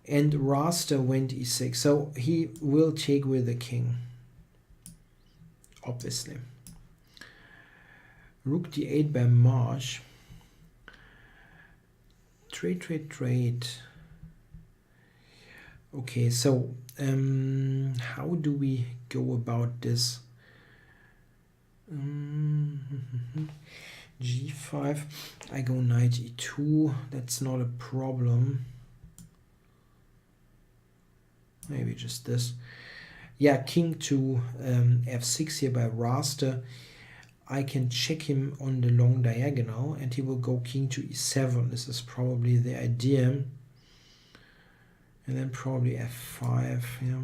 And Raster went e6. So he will take with the king, obviously. Rook d8 by Marsh. Trade. Okay, so how do we go about this? G5, I go knight e2, that's not a problem. Maybe just this. Yeah, king to f6 here by Raster. I can check him on the long diagonal and he will go king to e7. This is probably the idea. And then probably f5, yeah.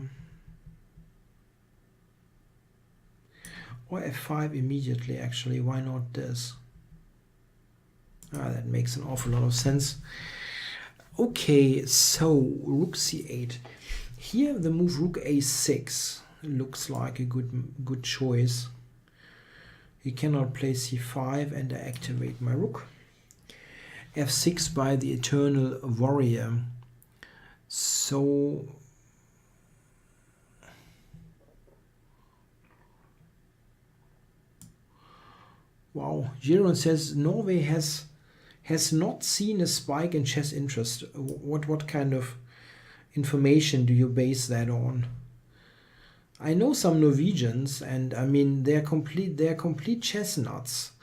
Or f5 immediately, actually. Why not this? That makes an awful lot of sense. Okay, so rook c8. Here the move rook a6 looks like a good choice. He cannot play c5 and I activate my rook. f6 by the eternal warrior. So wow, Jeroen says Norway has not seen a spike in chess interest. What kind of information do you base that on? I know some Norwegians, and I mean they're complete chess nuts.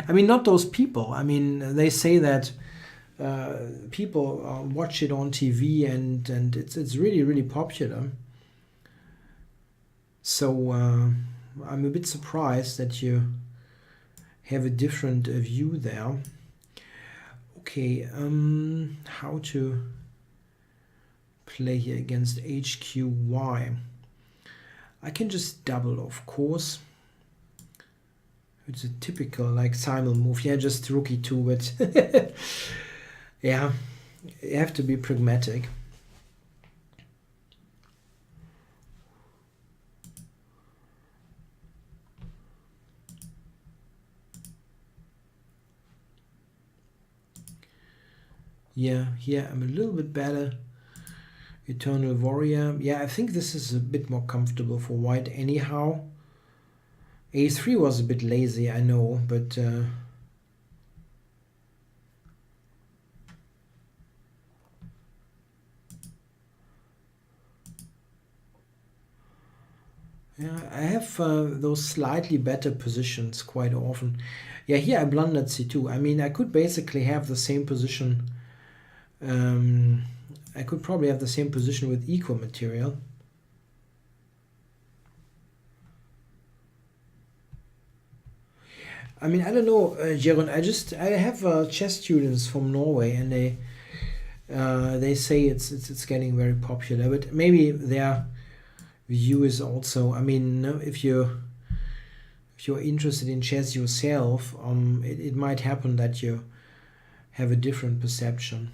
I mean, not those people. I mean, they say that people watch it on TV, and it's really popular. So I'm a bit surprised that you have a different view there. Okay, how to play here against HQY? I can just double, of course. It's a typical like simul move. Yeah, just rook e2, but yeah, you have to be pragmatic. Yeah, here I'm a little bit better. Eternal warrior. Yeah, I think this is a bit more comfortable for white anyhow. A3 was a bit lazy, I know, but yeah, I have those slightly better positions quite often. Yeah, here I blundered c2. I mean, I could basically have the same position. I could probably have the same position with equal material. I mean, I don't know, Jeroen. I have chess students from Norway, and they say it's getting very popular. But maybe their view is also. I mean, if you're interested in chess yourself, it might happen that you have a different perception.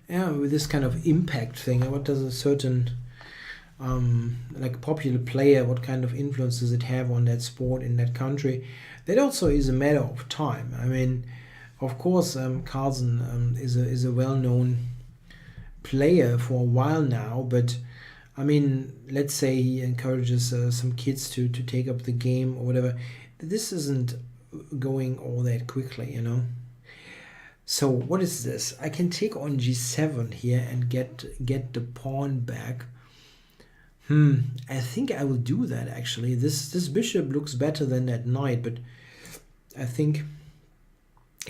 Yeah, with this kind of impact thing, what does a certain like popular player, what kind of influence does it have on that sport in that country? That also is a matter of time. I mean, of course, Carlsen is a well-known player for a while now, but I mean, let's say he encourages some kids to take up the game or whatever. This isn't going all that quickly, you know. So what is this? I can take on g7 here and get the pawn back. I think I will do that actually. This bishop looks better than that knight, but I think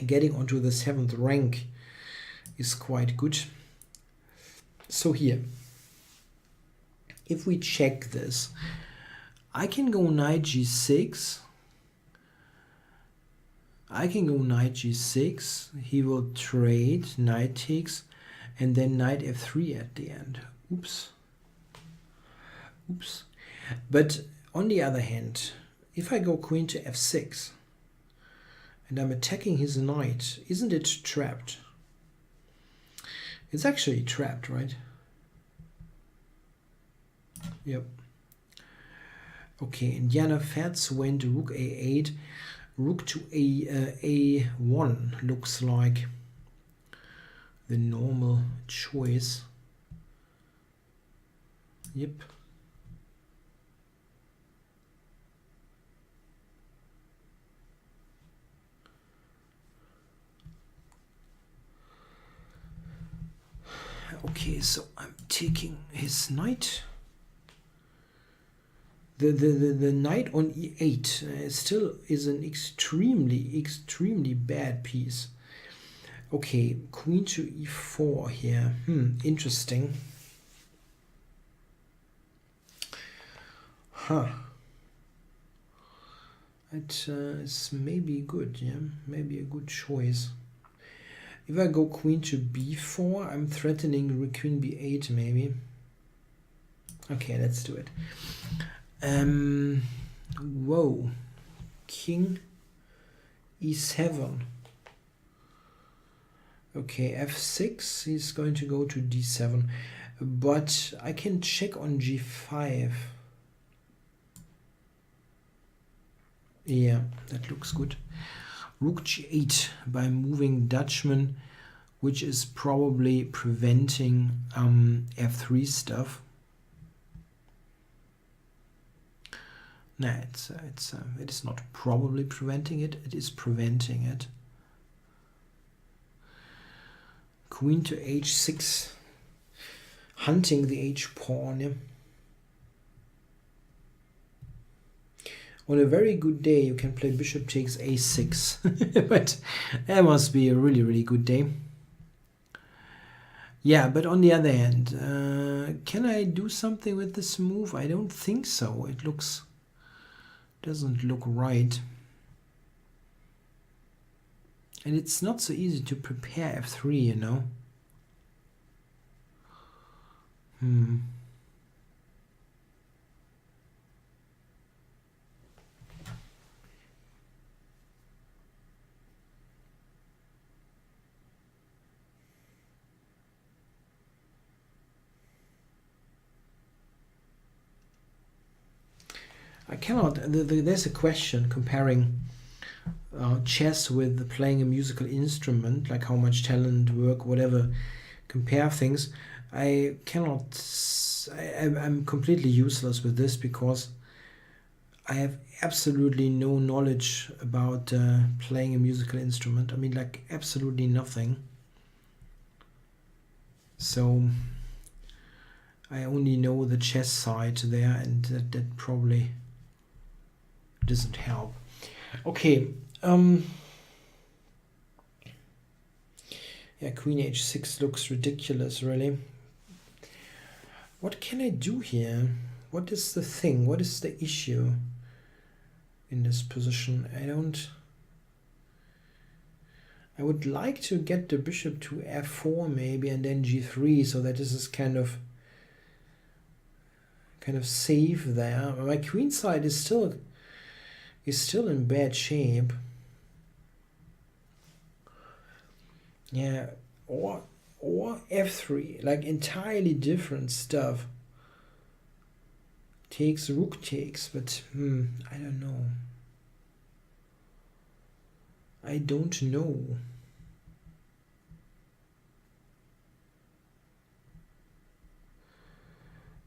getting onto the 7th rank is quite good. So here, if we check this, I can go knight g6. I can go knight g6, he will trade, knight takes, and then knight f3 at the end. Oops. But on the other hand, if I go queen to f6, and I'm attacking his knight, isn't it trapped? It's actually trapped, right? Yep. Okay, Indiana Fats went rook a8. Rook to a1 looks like the normal choice. Yep. Okay, so I'm taking his knight. The knight on e8 still is an extremely bad piece. Okay, queen to e4 here. Interesting. It is maybe good, yeah, maybe a good choice. If I go queen to b4, I'm threatening queen b8 maybe. Okay, let's do it. Whoa. King e7. Okay, f6, he's going to go to d7. But I can check on g5. Yeah, that looks good. Rook g8 by moving Dutchman, which is probably preventing f3 stuff. No, it is not probably preventing it. It is preventing it. Queen to h6, hunting the h pawn. Yeah? On a very good day, you can play bishop takes a6, but that must be a really, really good day. Yeah, but on the other hand, can I do something with this move? I don't think so. It doesn't look right. And it's not so easy to prepare f3, you know. I cannot. There's a question comparing chess with playing a musical instrument, like how much talent, work, whatever. Compare things. I cannot. I'm completely useless with this because I have absolutely no knowledge about playing a musical instrument. I mean, like absolutely nothing. So I only know the chess side there, and that probably doesn't help. Okay. Yeah, queen h6 looks ridiculous, really. What can I do here? What is the thing? What is the issue in this position? I would like to get the bishop to f4 maybe, and then g3, so that this is kind of safe there. My queen side is still in bad shape. Yeah, or f3, like entirely different stuff. Takes, rook takes, but I don't know. I don't know.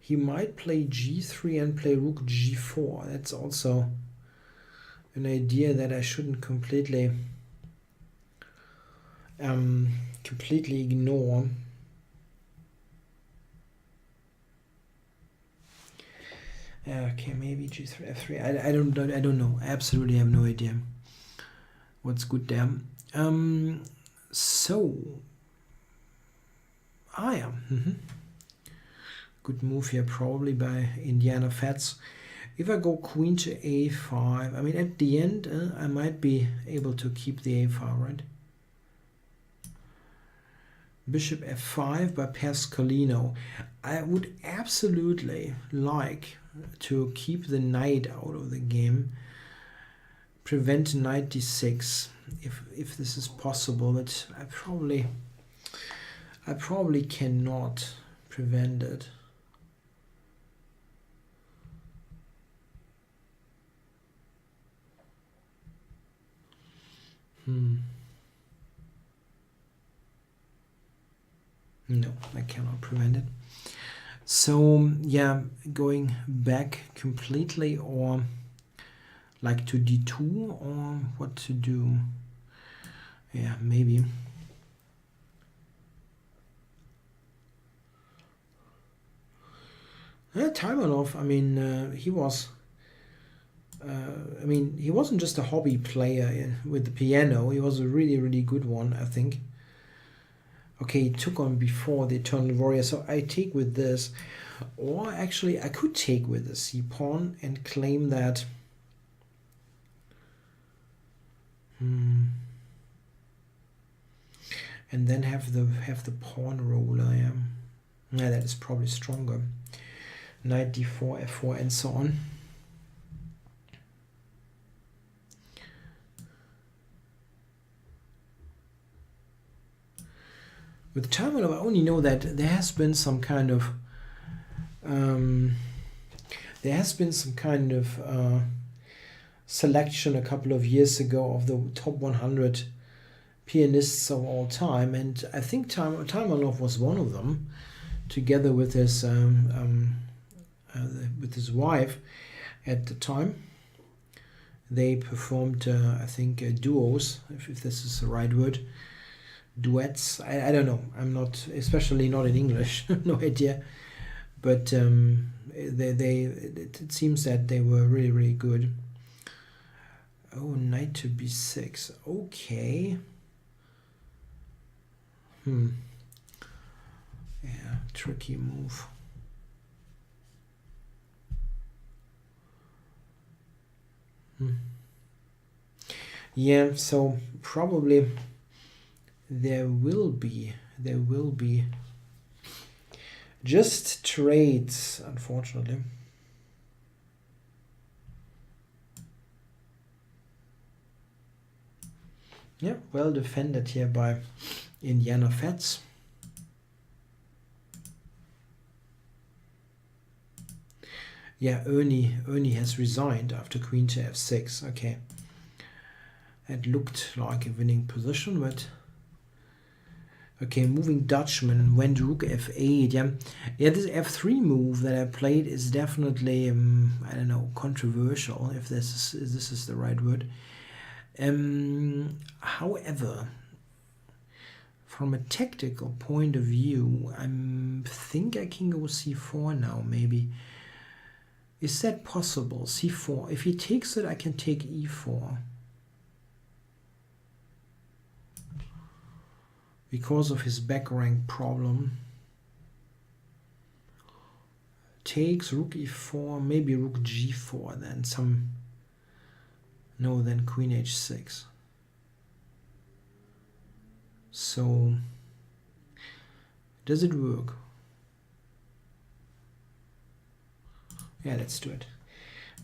He might play g3 and play rook g4. That's also an idea that I shouldn't completely ignore. Okay, maybe g3, f3. I don't know. I absolutely have no idea what's good there. So yeah. Good move here, probably by Indiana Fats. If I go queen to a5, I mean, at the end, I might be able to keep the a file, right? Bishop f5 by Pascalino. I would absolutely like to keep the knight out of the game. Prevent knight d6 if this is possible, but I probably cannot prevent it. No, I cannot prevent it. So yeah, going back completely, or like to d2, or what to do? Yeah, maybe. Taimanov, I mean, he was. I mean, he wasn't just a hobby player with the piano. He was a really, really good one, I think. Okay, he took on before the Eternal Warrior, so I take with this. Or actually, I could take with the c-pawn and claim that. And then have the pawn roller. Yeah, that is probably stronger. knight d4, f4, and so on. With terminal, I only know that there has been some kind of selection a couple of years ago of the top 100 pianists of all time, and I think Taimanov was one of them, together with his wife at the time. They performed, I think, duos, if this is the right word, duets. I don't know. I'm not, especially not in English, no idea. But it seems that they were really, really good. Oh, knight to b6. Okay. Yeah, tricky move. Yeah, so probably there will be just trades, unfortunately. Yeah, well defended here by Indiana Fats. Yeah, Ernie has resigned after queen to f6. Okay. It looked like a winning position, but okay, moving Dutchman went rook f8. Yeah, this f3 move that I played is definitely I don't know, controversial, if this is the right word. However, from a tactical point of view, I think I can go c4 now, maybe. Is that possible? c4. If he takes it, I can take e4. Because of his back rank problem. Takes rook e4, maybe rook g4, then some... No, then queen h6. So, does it work? Yeah, let's do it.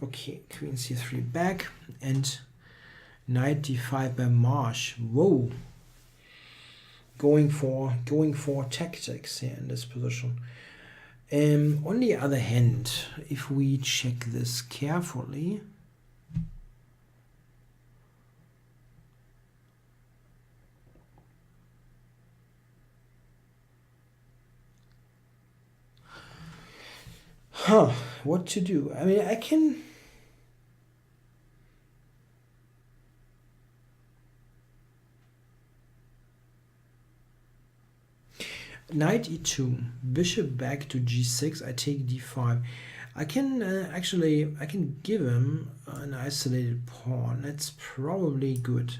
Okay, queen c3 back, and knight d5 by Marsh. Whoa! Going for tactics here in this position. On the other hand, if we check this carefully, what to do? I mean, I can... Knight e2, bishop back to g6, I take d5. I can I can give him an isolated pawn. That's probably good.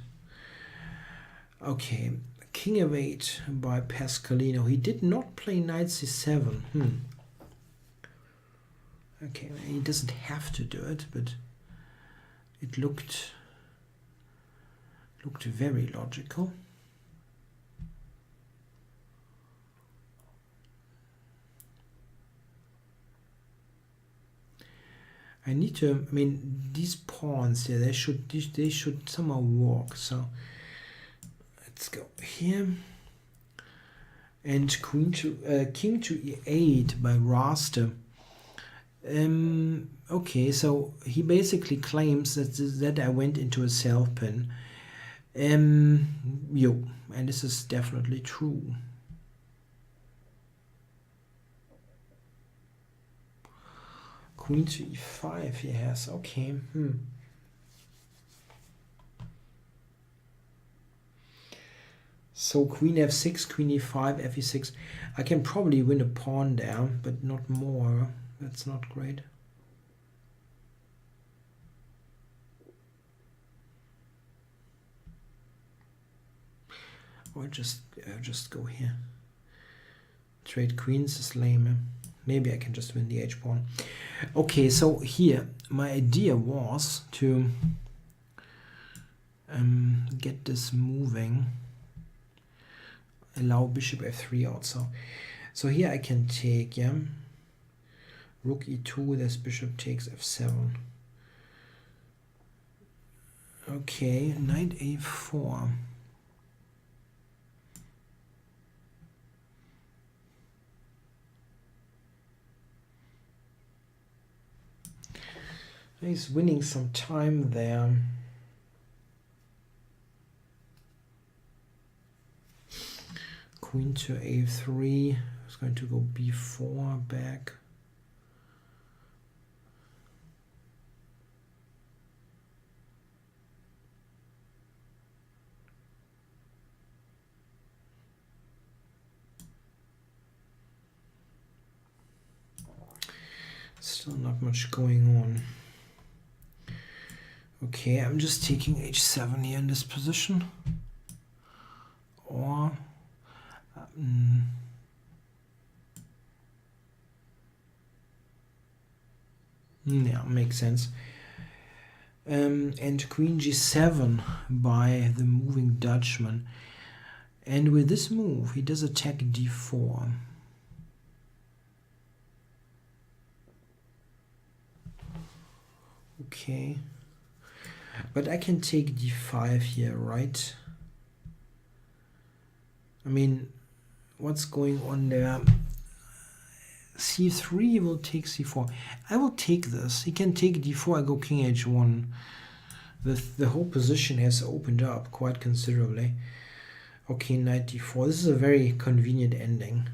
Okay, king of 8 by Pascalino. He did not play knight c7. Okay, he doesn't have to do it, but it looked very logical. I need to, I mean, these pawns here, they should somehow walk. So let's go here. And king to e8 by Raster. Okay, so he basically claims that I went into a self pin. And this is definitely true. Queen to e5 he has. Okay. So queen f6, queen e5, fe6. I can probably win a pawn there, but not more. That's not great. Or just go here. Trade queens is lame. Maybe I can just win the h-pawn. Okay, so here my idea was to get this moving. Allow bishop f3 also. So here I can take, Rook e2, this bishop takes f7. Okay, knight a4. He's winning some time there. Queen to a3. It's going to go b4 back. Still not much going on. Okay, I'm just taking h7 here in this position. Or yeah, makes sense. And queen g7 by the moving Dutchman. And with this move, he does attack d4. Okay. But I can take d5 here, right? I mean, what's going on there? c3 will take c4. I will take this. He can take d4. I go king h1. The whole position has opened up quite considerably. Okay, knight d4. This is a very convenient ending.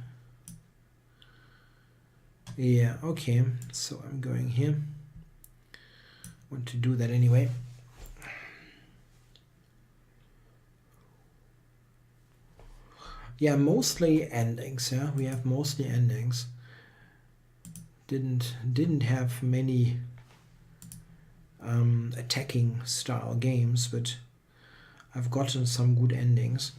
Yeah, okay. So I'm going here. Want to do that anyway. Yeah, mostly endings. Yeah, we have mostly endings. Didn't have many attacking style games, but I've gotten some good endings.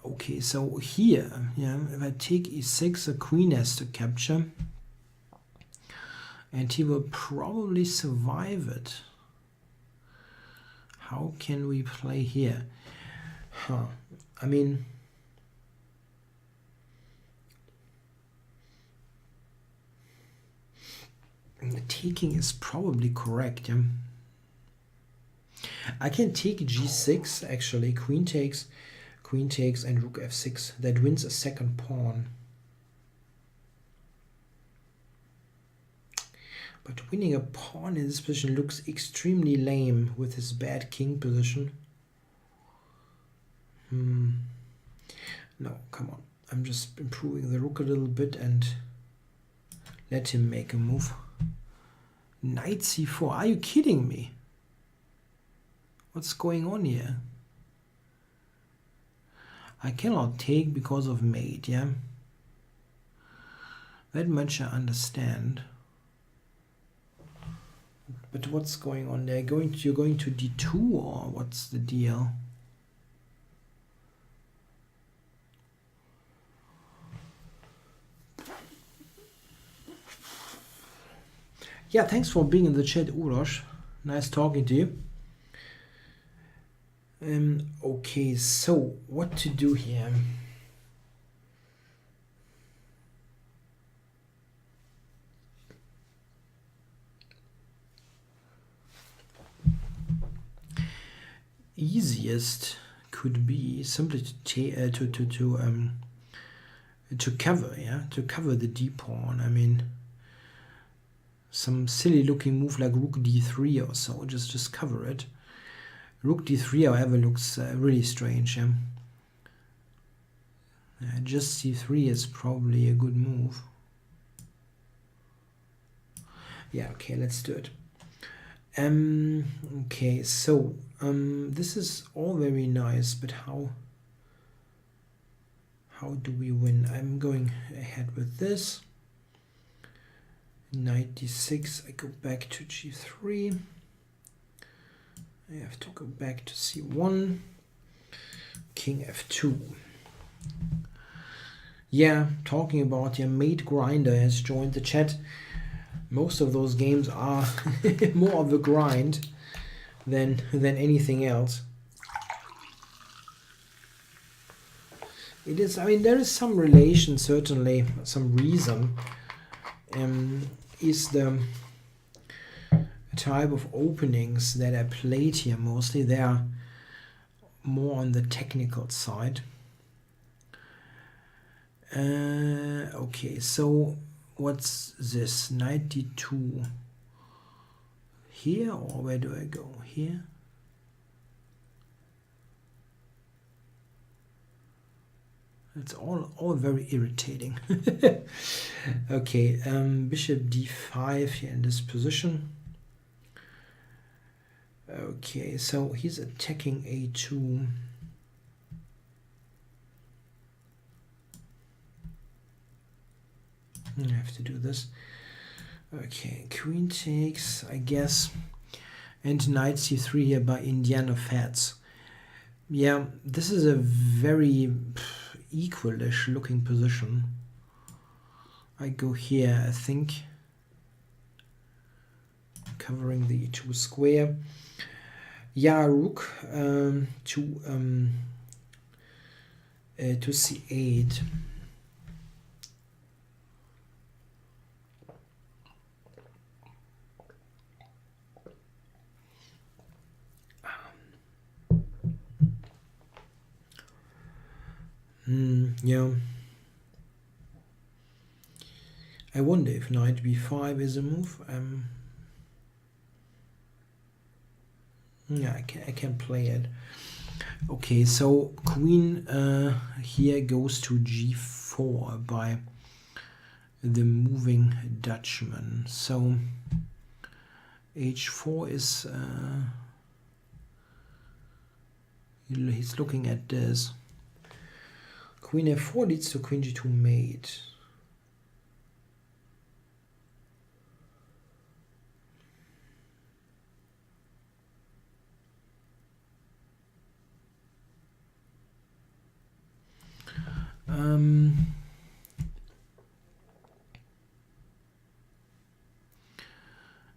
Okay, so here, yeah, if I take e6, the queen has to capture, and he will probably survive it. How can we play here? I mean, the taking is probably correct. Yeah? I can take g6 actually. Queen takes, and rook f6. That wins a second pawn. But winning a pawn in this position looks extremely lame with his bad king position. No, come on. I'm just improving the rook a little bit and let him make a move. Knight c4. Are you kidding me? What's going on here? I cannot take because of mate, yeah? That much I understand. But what's going on there? You're going to d2 or what's the deal? Yeah, thanks for being in the chat, Urosh. Nice talking to you. Okay, so what to do here? Easiest could be simply to cover, yeah, to cover the d pawn. I mean, some silly looking move like rook d3 or so, just cover it. Rook d3, however, looks really strange. Yeah? Just c3 is probably a good move. Yeah, okay, let's do it. Okay, so this is all very nice, but how do we win? I'm going ahead with this. Knight d6, I go back to g3. I have to go back to c1. King f2. Yeah, talking about your mate grinder has joined the chat. Most of those games are more of a grind than anything else. It is, I mean, there is some relation, certainly, some reason. is the type of openings that I played here mostly. They are more on the technical side. Okay, so what's this? 92 here, or where do I go? Here? It's all very irritating. Okay, bishop d5 here in this position. Okay, so he's attacking a2. I have to do this. Okay, queen takes, I guess, and knight c3 here by Indiana Fats. Yeah, this is a very equalish looking position. I go here, I think, covering the e2 square. Yeah, rook to c8. Yeah. I wonder if knight b5 is a move. Yeah, I can play it. Okay, so queen here goes to g4 by the moving Dutchman. So h4 is he's looking at this. Queen f4 leads to queen g2 mate.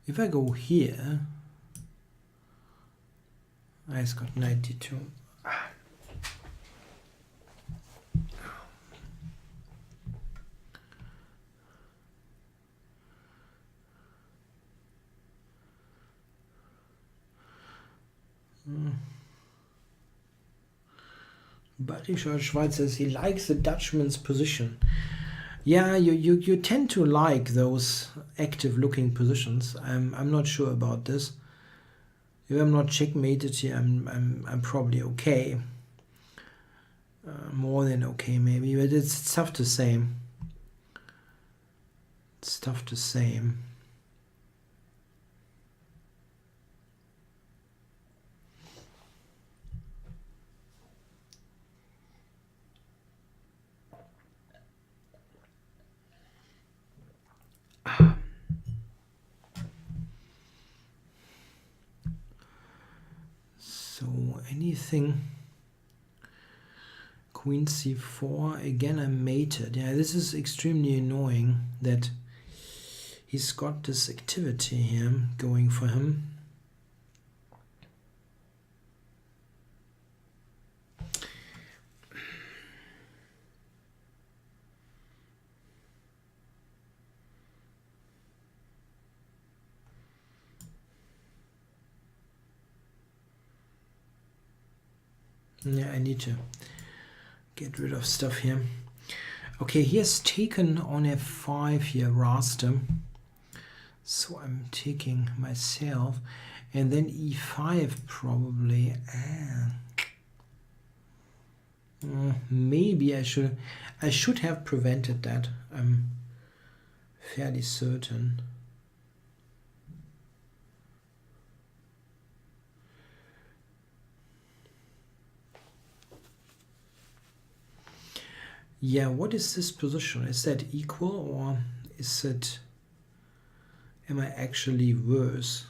If I go here, I've got 92. Batischer Schweiz says he likes the Dutchman's position. Yeah, you tend to like those active looking positions. I'm not sure about this. If I'm not checkmated here, I'm probably okay. More than okay maybe, but it's tough to say. It's tough to say. So anything, queen c4, again I'm mated. Yeah, this is extremely annoying that he's got this activity here going for him. Yeah, I need to get rid of stuff here. Okay, he has taken on f5 here, raster. So I'm taking myself. And then e5 probably. Maybe I should have prevented that. I'm fairly certain. Yeah, what is this position? Is that equal, or is it, am I actually worse?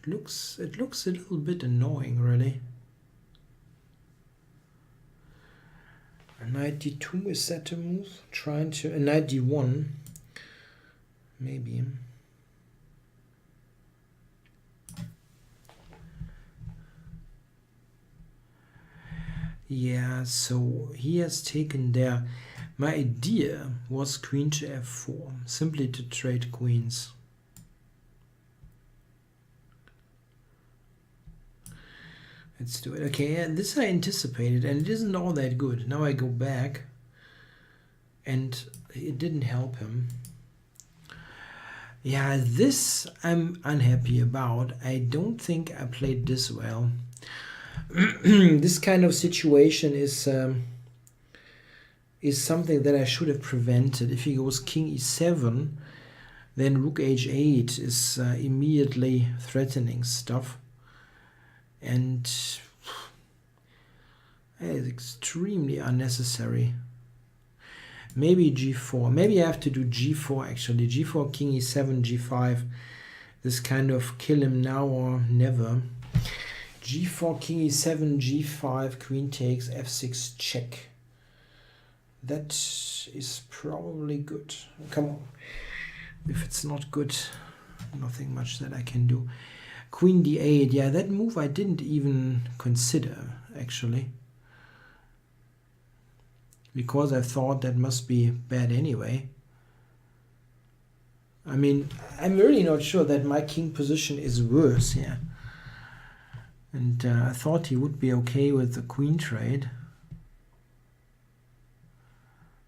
It looks a little bit annoying, really. Knight d2, is that a move? Trying to knight d1, maybe. Yeah, so he has taken there. My idea was queen to f4, simply to trade queens. Let's do it. Okay, yeah, this I anticipated, and it isn't all that good. Now I go back, and it didn't help him. Yeah, this I'm unhappy about. I don't think I played this well. This kind of situation is something that I should have prevented. If he goes king e7, then rook h8 is immediately threatening stuff, and it's extremely unnecessary. Maybe g4. Maybe I have to do g4 actually. g4, king e7, g5. This kind of kill him now or never. g4, king e7, g5, queen takes, f6 check. That is probably good. Come on. If it's not good, nothing much that I can do. Queen d8. Yeah, that move I didn't even consider actually, because I thought that must be bad anyway. I mean, I'm really not sure that my king position is worse here. And I thought he would be okay with the queen trade.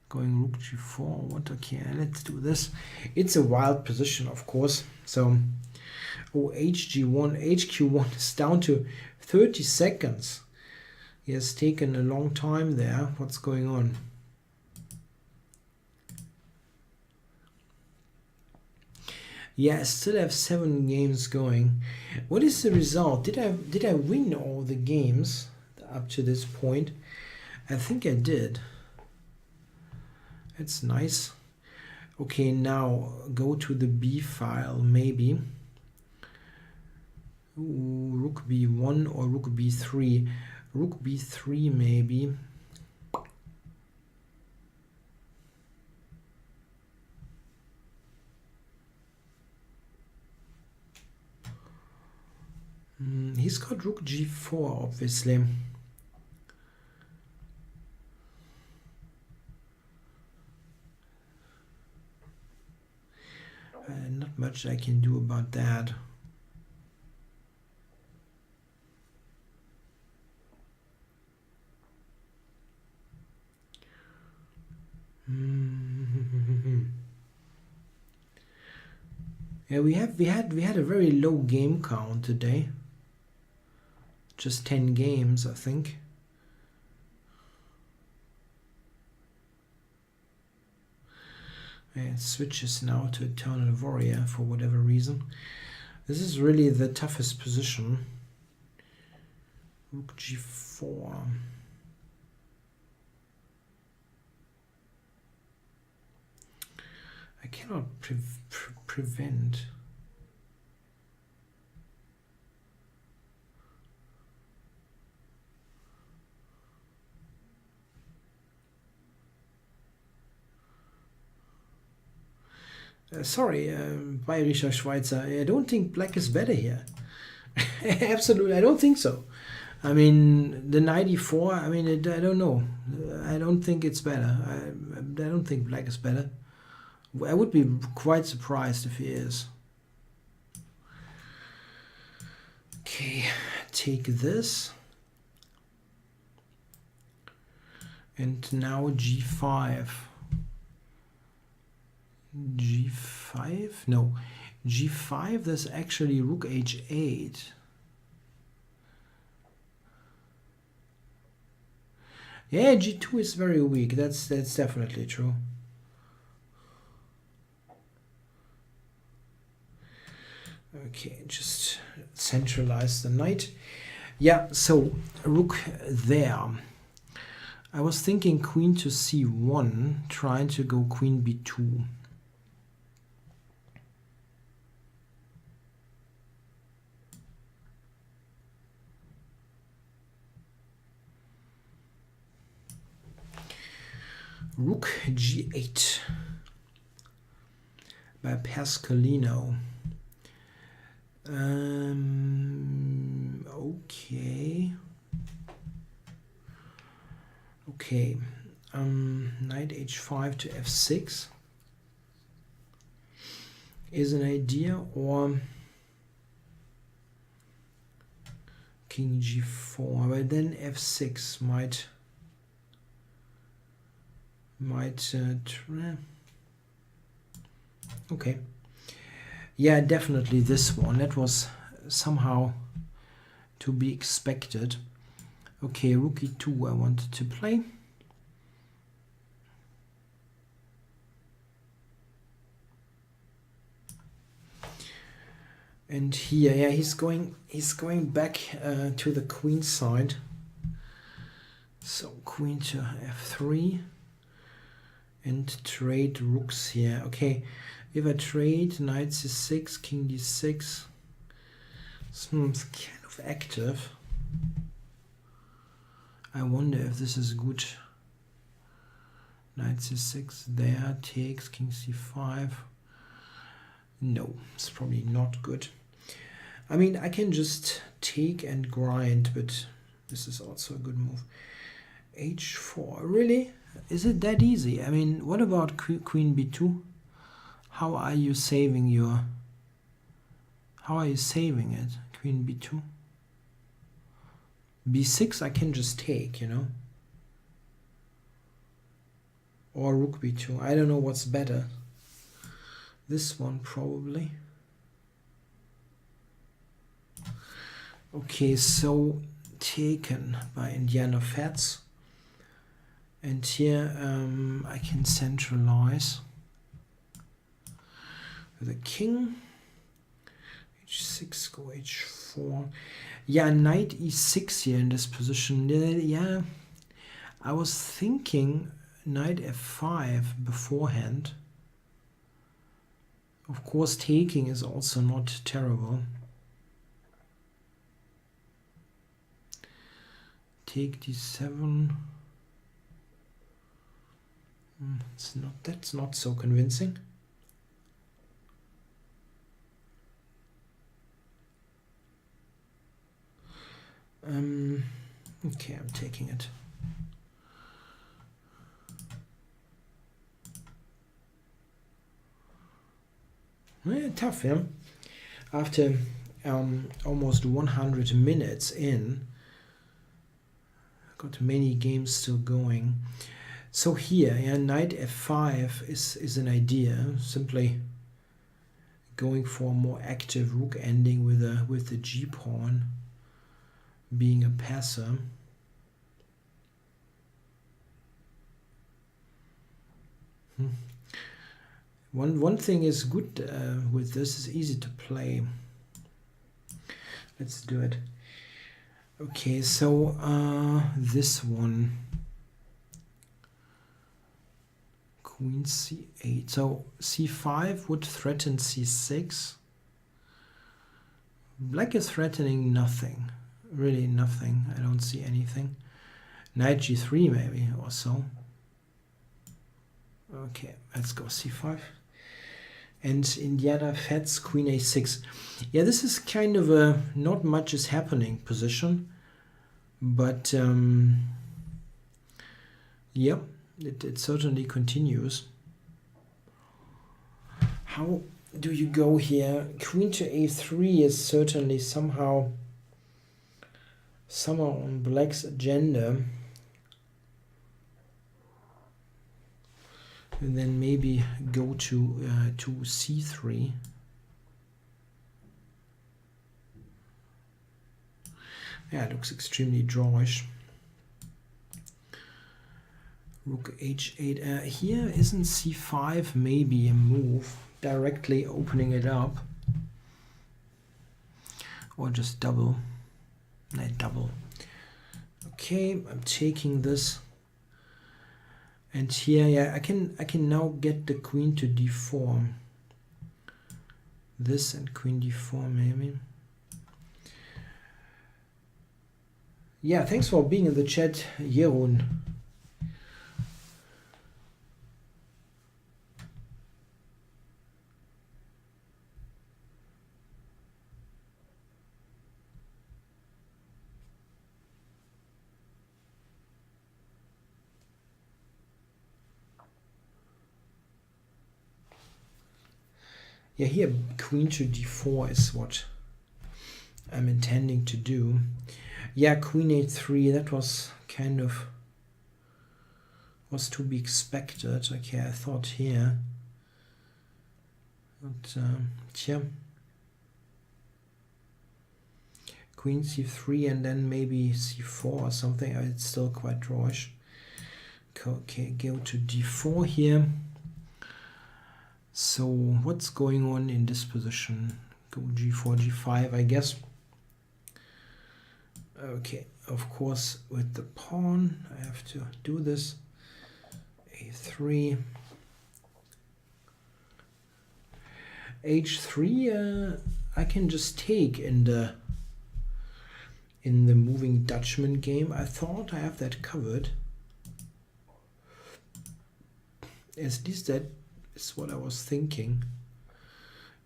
Going rook g4, what? Okay, let's do this. It's a wild position, of course. So, oh, hg1, hq1 is down to 30 seconds. He has taken a long time there. What's going on? Yeah, I still have 7 games going. What is the result? Did I win all the games up to this point? I think I did. That's nice. Okay, now go to the B file, maybe. Ooh, rook b1 or rook b3. Rook b3 maybe. He's got rook g4, obviously. Not much I can do about that. Yeah, we had a very low game count today. Just 10 games, I think. It switches now to Eternal Warrior for whatever reason. This is really the toughest position. Rook g4. I cannot prevent. Sorry, Bayerischer Schweizer, I don't think black is better here. Absolutely, I don't think so. I mean, the 94, I mean, I don't know. I don't think it's better. I don't think black is better. I would be quite surprised if he is. Okay, take this. And now g5. g5? No. g5, that's actually rook h8. Yeah, g2 is very weak. That's definitely true. Okay, just centralize the knight. Yeah, so rook there. I was thinking queen to c1, trying to go queen b2. Rook g8 by Pascalino. Okay. Okay, knight h5 to f6 is an idea, or king g4, but then f6 might okay. Yeah, definitely this one. That was somehow to be expected. Okay, rook e2 I wanted to play. And here, yeah, he's going back to the queen side. So queen to f3 and trade rooks here. Okay, if I trade knight c6, king d6, it's kind of active. I wonder if this is good. Knight c6 there, takes, king c5. No, it's probably not good. I mean, I can just take and grind, but this is also a good move. h4, really? Is it that easy? I mean, what about queen b2? How are you saving your... How are you saving it? Queen b2? b6 I can just take, you know? Or rook b2. I don't know what's better. This one probably. Okay, so taken by Indiana Fats. And here I can centralize with a king. h6, go h4. Yeah, knight e6 here in this position. Yeah, I was thinking knight f5 beforehand. Of course, taking is also not terrible. Take d7. That's not so convincing. Okay, I'm taking it. Yeah, tough, yeah. After almost 100 minutes in, got many games still going. So here, yeah, knight f5 is an idea. Simply going for a more active rook ending with the g pawn being a passer. One thing is good with this is easy to play. Let's do it. Okay, so this one, queen c8. So c5 would threaten c6. Black is threatening nothing, really nothing. I don't see anything. Knight g3 maybe or so. Okay, let's go c5. And Indiana Fats queen a6. Yeah, this is kind of a not much is happening position, but yeah, it certainly continues. How do you go here? Queen to a3 is certainly somehow on black's agenda. And then maybe go to c3. Yeah, it looks extremely drawish. Rook h8. Here isn't c5 maybe a move, directly opening it up, or just double. Knight double. Okay, I'm taking this. And here, yeah, I can now get the queen to d4. This and queen d4 maybe. Yeah, thanks for being in the chat, Jeroen. Yeah, here queen to d4 is what I'm intending to do. Yeah, queen a3, that was kind of was to be expected. Okay, I thought here, but yeah, queen c3 and then maybe c4 or something. It's still quite drawish. Okay, go to d4 here. So what's going on in this position? Go g4, g5, I guess. Okay, of course, with the pawn, I have to do this. a3. h3, I can just take in the moving Dutchman game. I thought I have that covered. At least that is what I was thinking.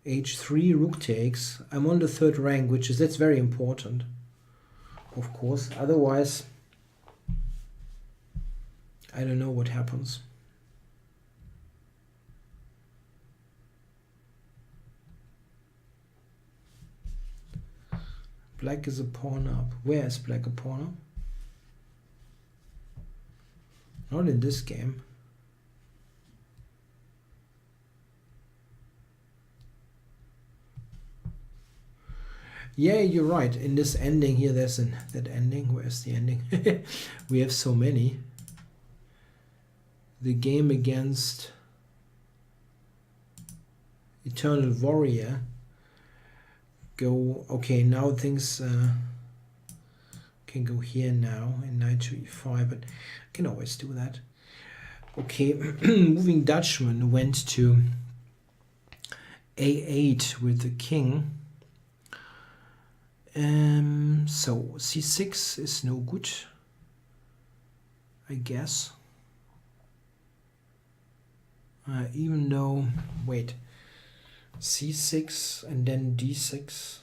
h3, rook takes. I'm on the 3rd rank, that's very important, of course. Otherwise, I don't know what happens. Black is a pawn up. Where is black a pawn up? Not in this game. Yeah, you're right. In this ending here, there's that ending. Where's the ending? We have so many. The game against Eternal Warrior. Go. Okay, now things can go here now in knight to e5, but I can always do that. Okay, moving Dutchman went to a8 with the king. So c6 is no good, I guess. Even though, wait, c6 and then d6.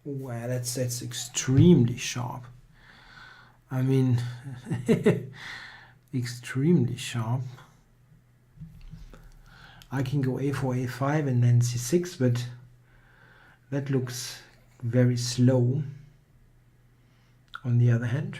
Wow, that's extremely sharp. I mean, extremely sharp. I can go a4, a5, and then c6, but that looks very slow on the other hand.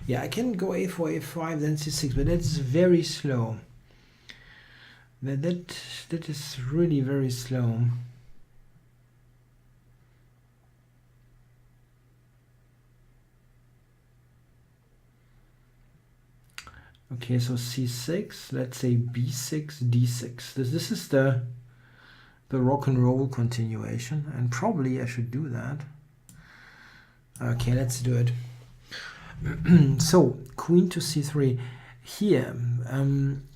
Yeah, I can go a4, a5, then c6, but that's very slow. That is really very slow. Okay, so c6, let's say b6, d6. This is the rock and roll continuation, and probably I should do that. Okay, let's do it. So queen to c3. Here,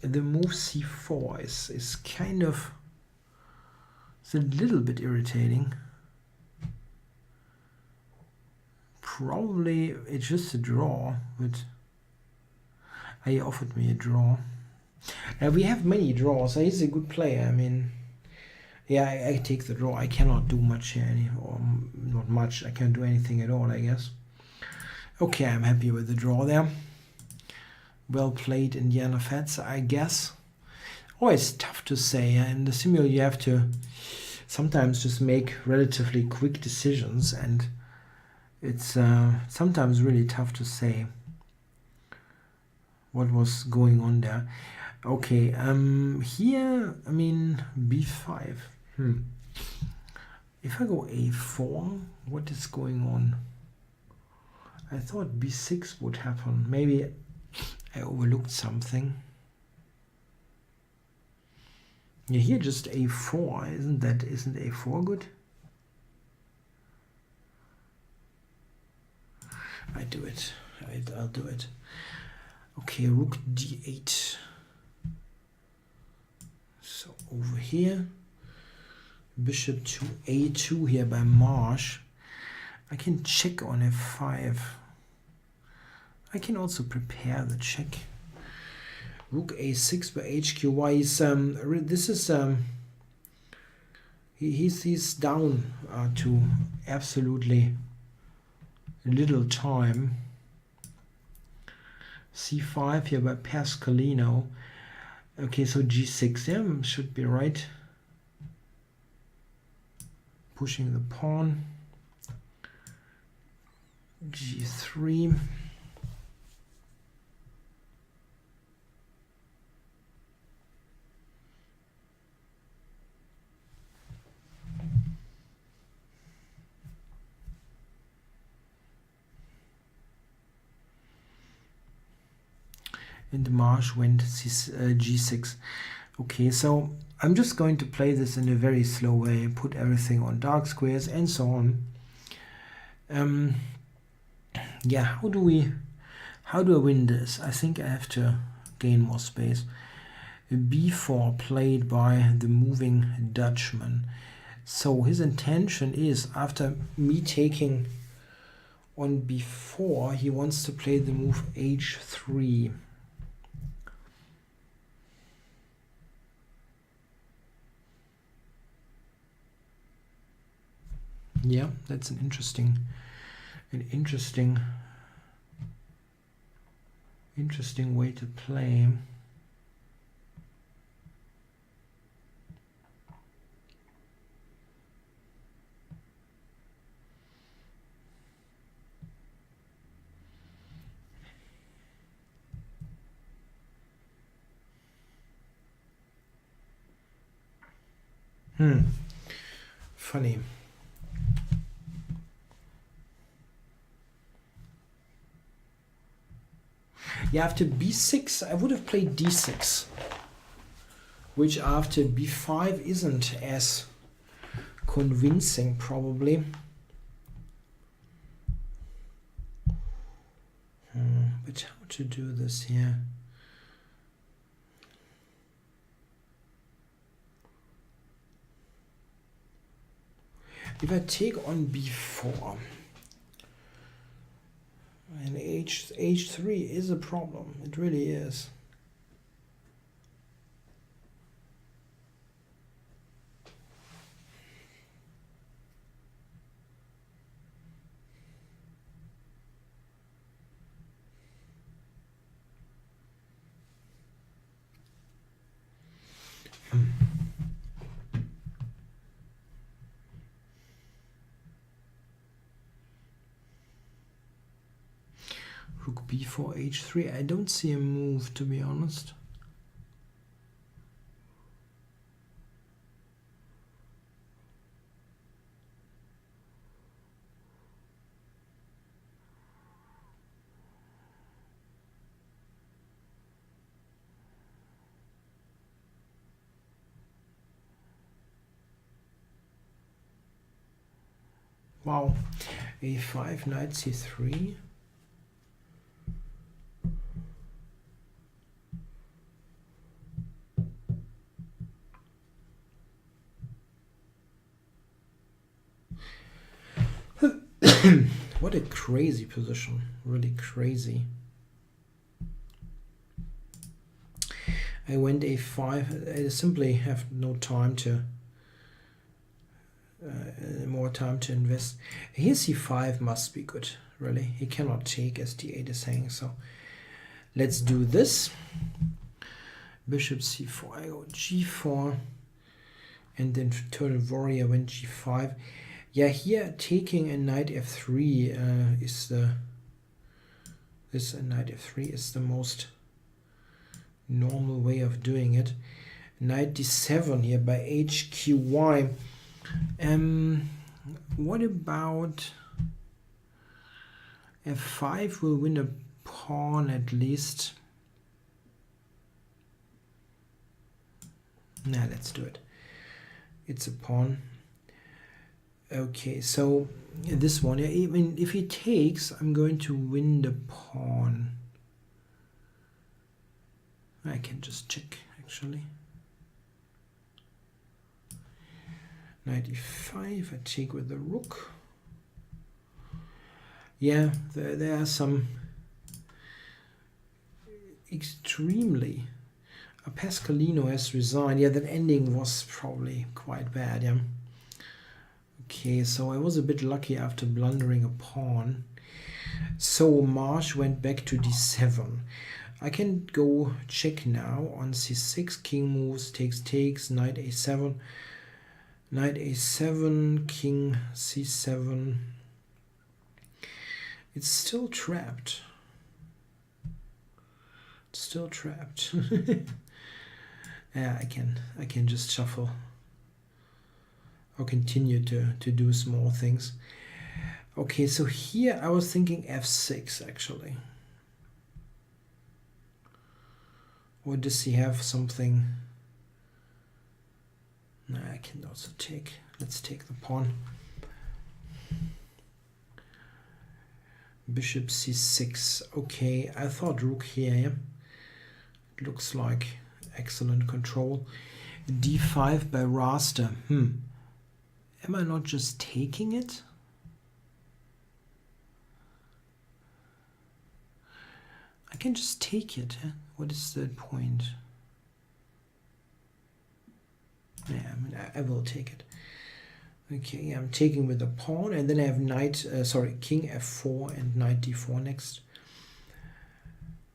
the move c4 is kind of, it's a little bit irritating. Probably it's just a draw, but he offered me a draw. We have many draws. He's a good player. I mean, yeah, I take the draw. I cannot do much here, or not much. I can't do anything at all, I guess. Okay, I'm happy with the draw there. Well played, Indiana Fats, I guess. Always tough to say. In the simul, you have to sometimes just make relatively quick decisions, and it's sometimes really tough to say what was going on there. Okay, here, I mean, b5. If I go a4, what is going on? I thought b6 would happen. Maybe I overlooked something. Yeah, here just a4. Isn't a4 good? I do it. I'll do it. Okay, rook d8. So over here, bishop to a2 here by Marsh. I can check on f5. I can also prepare the check. Rook a6 by HQY is this is he's down to absolutely little time. c5 here by Pascalino. Okay, so g6, yeah, should be right. Pushing the pawn. g3. And Marsh went g6. Okay, so I'm just going to play this in a very slow way, put everything on dark squares and so on. Yeah, how do I win this? I think I have to gain more space. b4 played by the moving Dutchman. So his intention is, after me taking on b4, he wants to play the move h3. Yeah, that's an interesting way to play. Funny. Yeah, after b6, I would have played d6, which after b5 isn't as convincing, probably. But how to do this here? If I take on b4, and h3 is a problem. It really is. Rook b4, h3. I don't see a move, to be honest. Wow. a5, knight c3. What a crazy position, really crazy. I went a5, I simply have no time to, more time to invest. Here c5 must be good, really. He cannot take as d8 is saying, so let's do this. Bishop c4, I go g4, and then turtle warrior went g5. Yeah, here taking a knight f3 is the knight f3 is the most normal way of doing it. Knight d7 here by HQY. What about f5 will win a pawn at least. Nah, let's do it. It's a pawn. Okay, so this one, even if he takes, I'm going to win the pawn. I can just check, actually. Knight e5, I take with the rook. Yeah, there are some extremely... Pascalino has resigned. Yeah, that ending was probably quite bad, yeah. Okay, so I was a bit lucky after blundering a pawn. So Marsh went back to d7. I can go check now on c6. King moves, takes, knight a7. Knight a7, king c7. It's still trapped. It's still trapped. Yeah, I can just shuffle. Or continue to do small things. Okay, so here I was thinking f6 actually. Or does he have something? No, I can also take. Let's take the pawn. Bishop c6. Okay, I thought rook here. Yeah? It looks like excellent control. d5 by Raster. Am I not just taking it? I can just take it. Huh? What is the point? Yeah, I mean, I will take it. Okay, I'm taking with the pawn, and then I have king f4 and knight d4 next.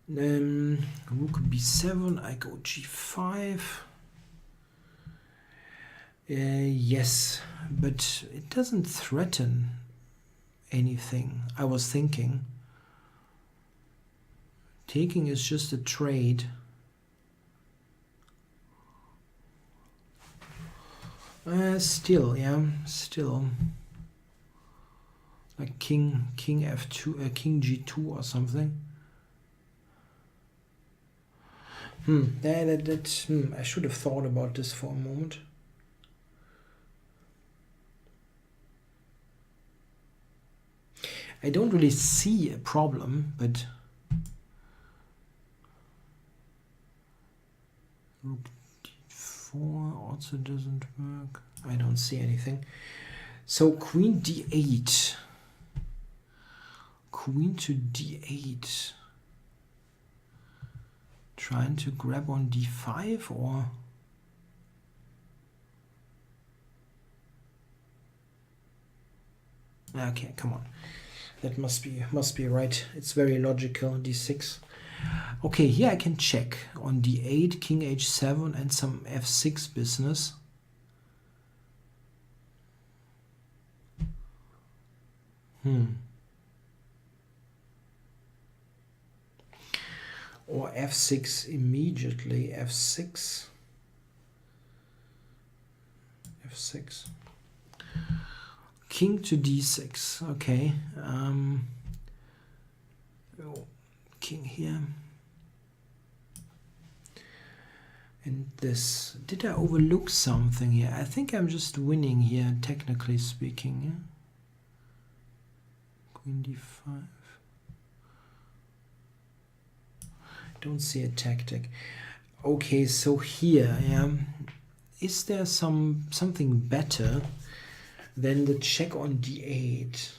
Rook b7, I go g5. Yes, but it doesn't threaten anything. I was thinking. Taking is just a trade. Still, yeah, still. Like king f2, king g2 or something. I should have thought about this for a moment. I don't really see a problem, but rook d4 also doesn't work. I don't see anything. So queen d8. Queen to d8. Trying to grab on d5 or... Okay, come on. That must be right. It's very logical. d6. Okay, here I can check on d8, king h7, and some f6 business. Or f6 immediately. f6. f6. King to d6. Okay. King here. And this. Did I overlook something here? I think I'm just winning here, technically speaking. Yeah? Queen d5. Don't see a tactic. Okay, so here, yeah, is there something better than the check on d8?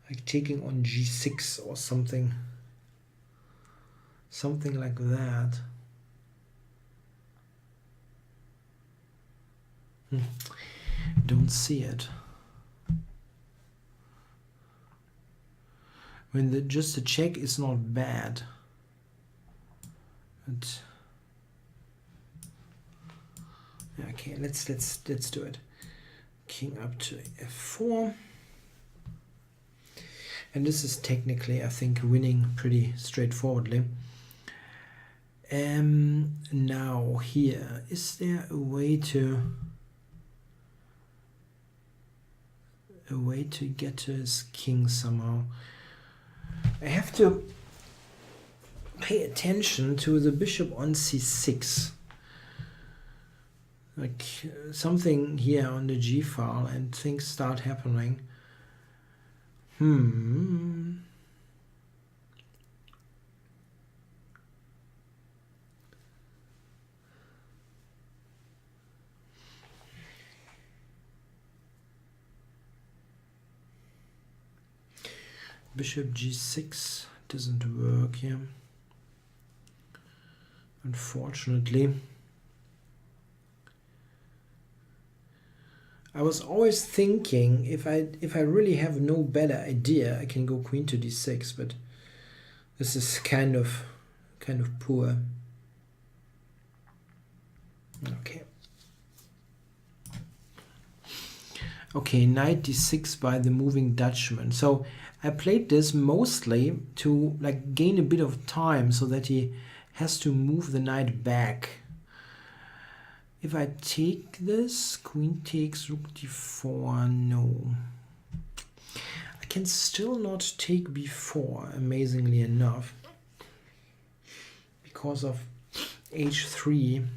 Like taking on g6 or something. Something like that. Don't see it. When just the check is not bad. But okay, let's do it. King up to f4. And this is technically, I think, winning pretty straightforwardly. Now here, is there a way to get to his king somehow? I have to pay attention to the bishop on c6. like something here on the G file, and things start happening. Bishop G6 doesn't work here, unfortunately. I was always thinking if I really have no better idea, I can go Queen to D6, but this is kind of poor. Okay. Okay, Knight D6 by the moving Dutchman. So I played this mostly to like gain a bit of time so that he has to move the knight back. If I take this, Queen takes Rook D4, no. I can still not take B4, amazingly enough, because of H3.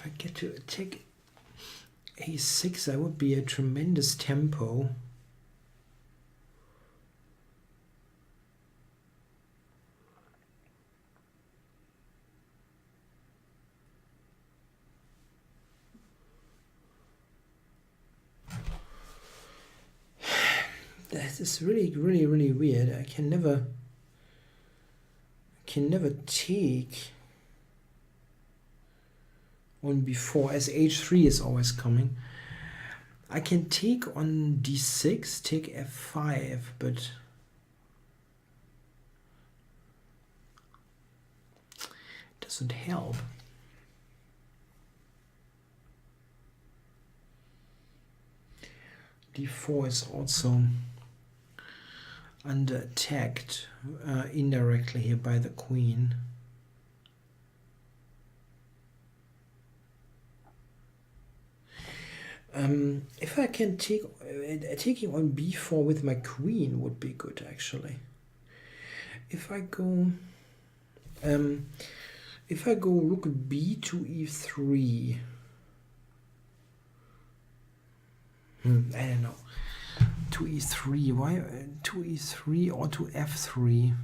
If I get to take A6, that would be a tremendous tempo. That is really weird. I can never take on B4 as H3 is always coming. I can take on D6, take F5, but it doesn't help. D4 is also under attacked indirectly here by the queen. If I can take taking on B4 with my queen would be good actually. If I go rook B to E3, I don't know. To E3, why to E3 or to F3?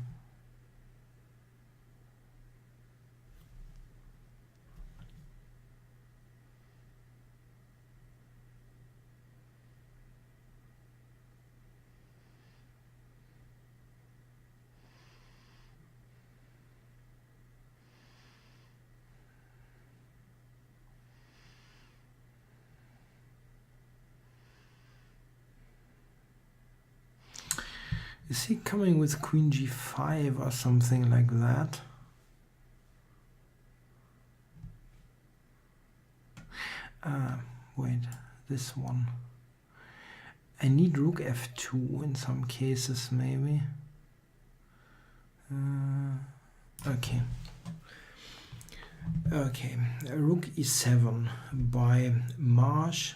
Is he coming with Queen G5 or something like that? Wait, this one. I need Rook F2 in some cases, maybe. Okay. Okay, Rook E7 by Marsh.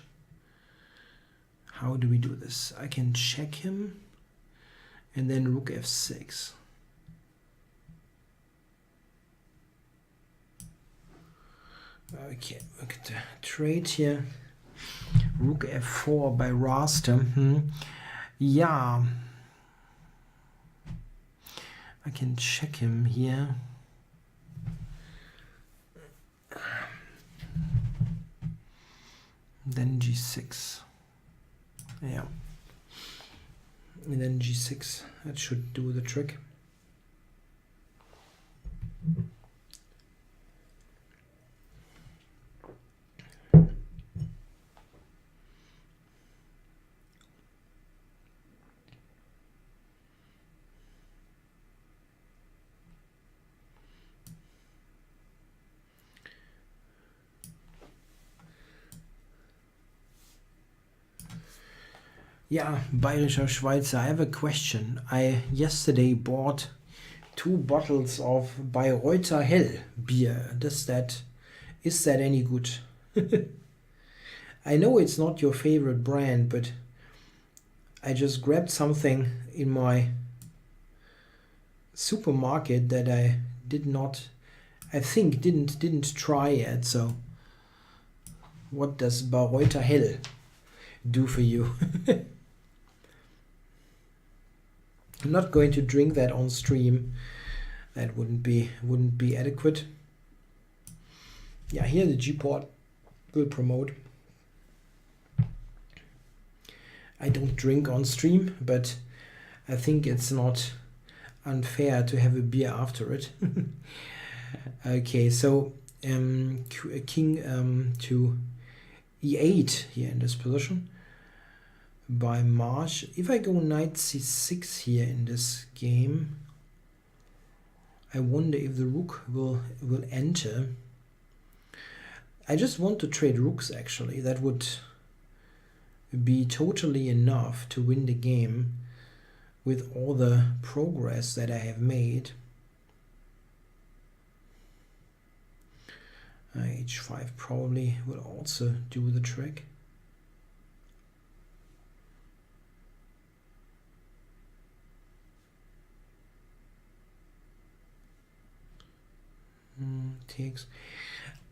How do we do this? I can check him. And then Rook F6. Okay, look at the trade here. Rook F4 by Raster. Yeah. I can check him here. Then G6. Yeah. And then G6, that should do the trick. Yeah, Bayerischer Schweizer, I have a question. I yesterday bought 2 bottles of Bayreuther Hell beer. Does that Is that any good? I know it's not your favorite brand, but I just grabbed something in my supermarket that I didn't try yet. So what does Bayreuther Hell do for you? I'm not going to drink that on stream. That wouldn't be adequate. Yeah, here the G-port will promote. I don't drink on stream, but I think it's not unfair to have a beer after it. Okay, so king to e8 here in this position by March. If I go knight c6 here in this game, I wonder if the rook will enter. I just want to trade rooks actually. That would be totally enough to win the game with all the progress that I have made. H5 probably will also do the trick. Takes.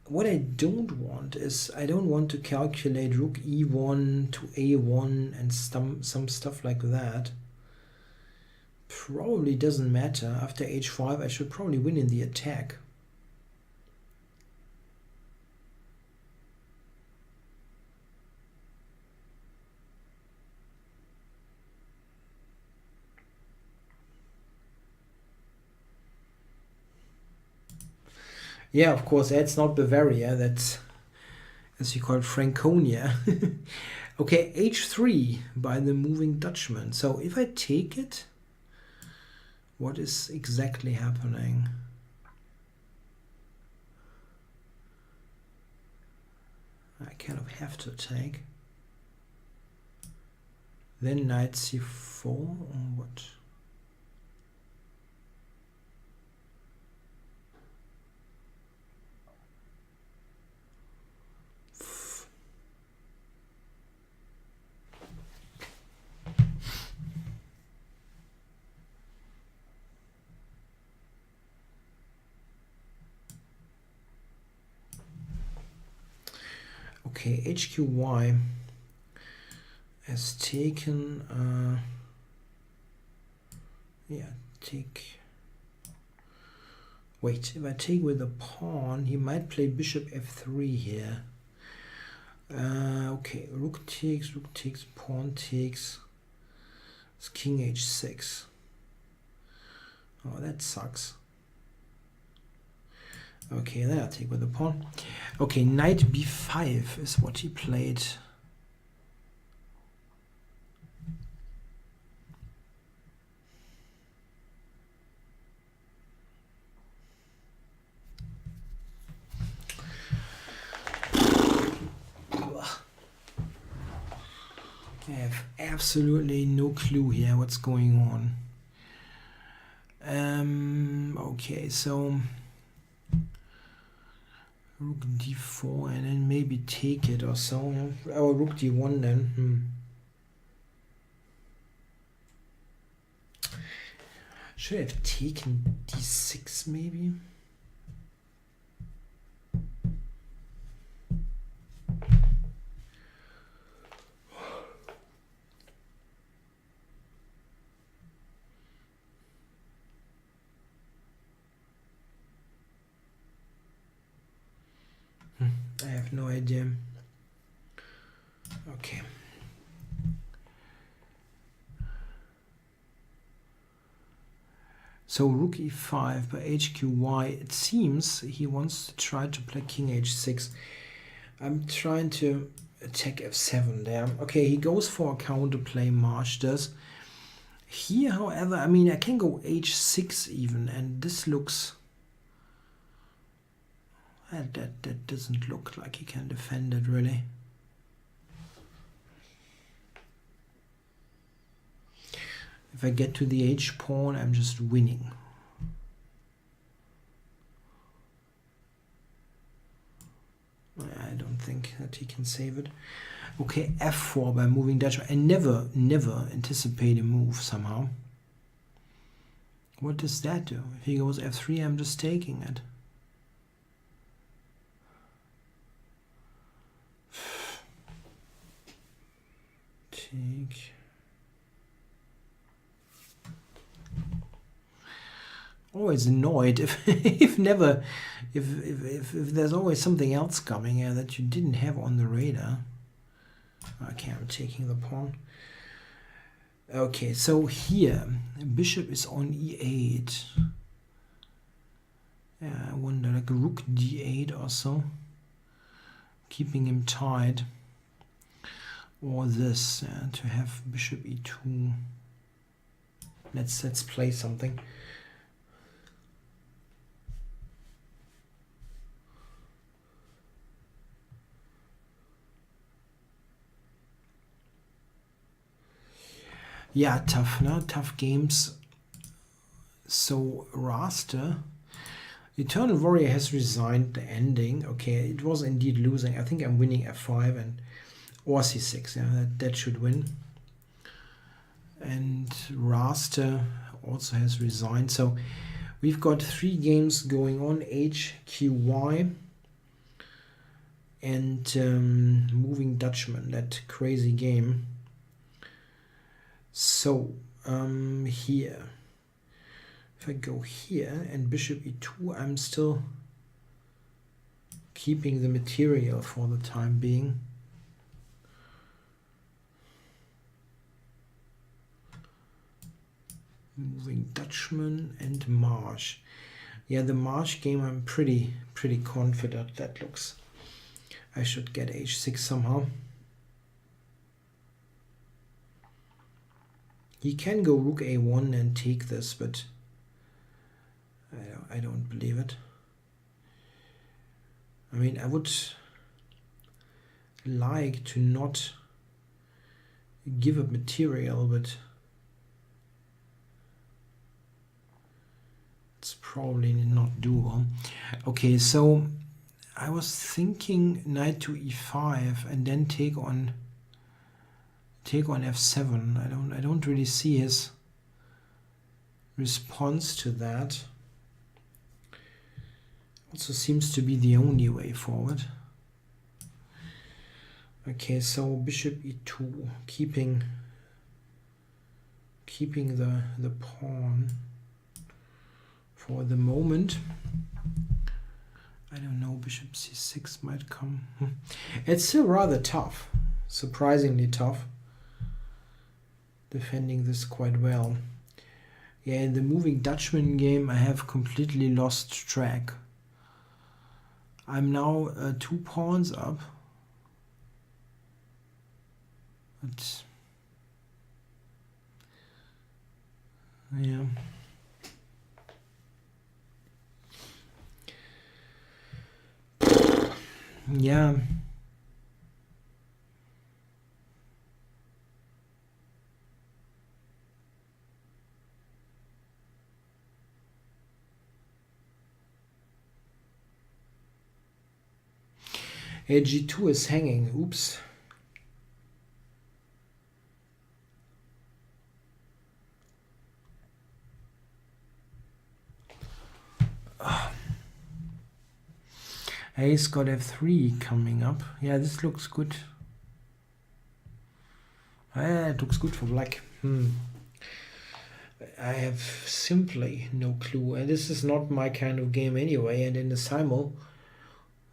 What I don't want is, I don't want to calculate rook e1 to a1 and some stuff like that. Probably doesn't matter. After h5 I should probably win in the attack. Yeah, of course, that's not Bavaria, that's, as you call it, Franconia. Okay, h3 by the moving Dutchman. So if I take it, what is exactly happening? I kind of have to take. Then knight c4 or what? Okay, HQY has taken, yeah, take, wait, if I take with a pawn, he might play bishop f3 here. Okay, rook takes, pawn takes, it's king h6. Oh, that sucks. Okay, there, I'll take with the pawn. Okay, knight b5 is what he played. I have absolutely no clue here what's going on. Okay, so rook d4 and then maybe take it or so. Oh, rook d1 then. Should I have taken d6 maybe? I have no idea. Okay. So rook e5 by HQY, it seems he wants to try to play king h6. I'm trying to attack f7 there. Okay, he goes for a counterplay, Marsh does. Here, however, I mean, I can go h6 even, and this looks... That doesn't look like he can defend it, really. If I get to the h-pawn, I'm just winning. think that he can save it. Okay, f4 by moving Dutch. I never anticipate a move somehow. What does that do? If he goes f3, I'm just taking it. Take. Always annoyed if if there's always something else coming here that you didn't have on the radar. Okay, I'm taking the pawn. Okay, so here bishop is on e8. Yeah, I wonder, like rook d8 or so, keeping him tied, or this to have bishop e2. Let's play something. Yeah, tough, no? Tough games. So Raster, Eternal Warrior has resigned the ending. Okay, it was indeed losing. I think I'm winning f5 and or c6. Yeah, that should win. And Raster also has resigned. So we've got 3 games going on: H, Q, Y, and moving Dutchman. That crazy game. So here, if I go here and bishop e2, I'm still keeping the material for the time being. Moving Dutchman and Marsh. Yeah, the Marsh game, I'm pretty confident that looks. I should get h6 somehow. He can go rook a1 and take this, but I don't believe it. I mean, I would like to not give up material, but it's probably not doable. Okay, so I was thinking knight to e5 and then take on f7. I don't really see his response to that. Also seems to be the only way forward. Okay, so bishop e2, keeping the pawn for the moment. I don't know, bishop c6 might come. It's still rather tough, surprisingly tough. Defending this quite well. Yeah, in the moving Dutchman game I have completely lost track. I'm now 2 pawns up. But yeah. Yeah. G2 is hanging. Oops. Ace got f3 coming up. Yeah, this looks good. It looks good for black. I have simply no clue. And this is not my kind of game anyway. And in the simul,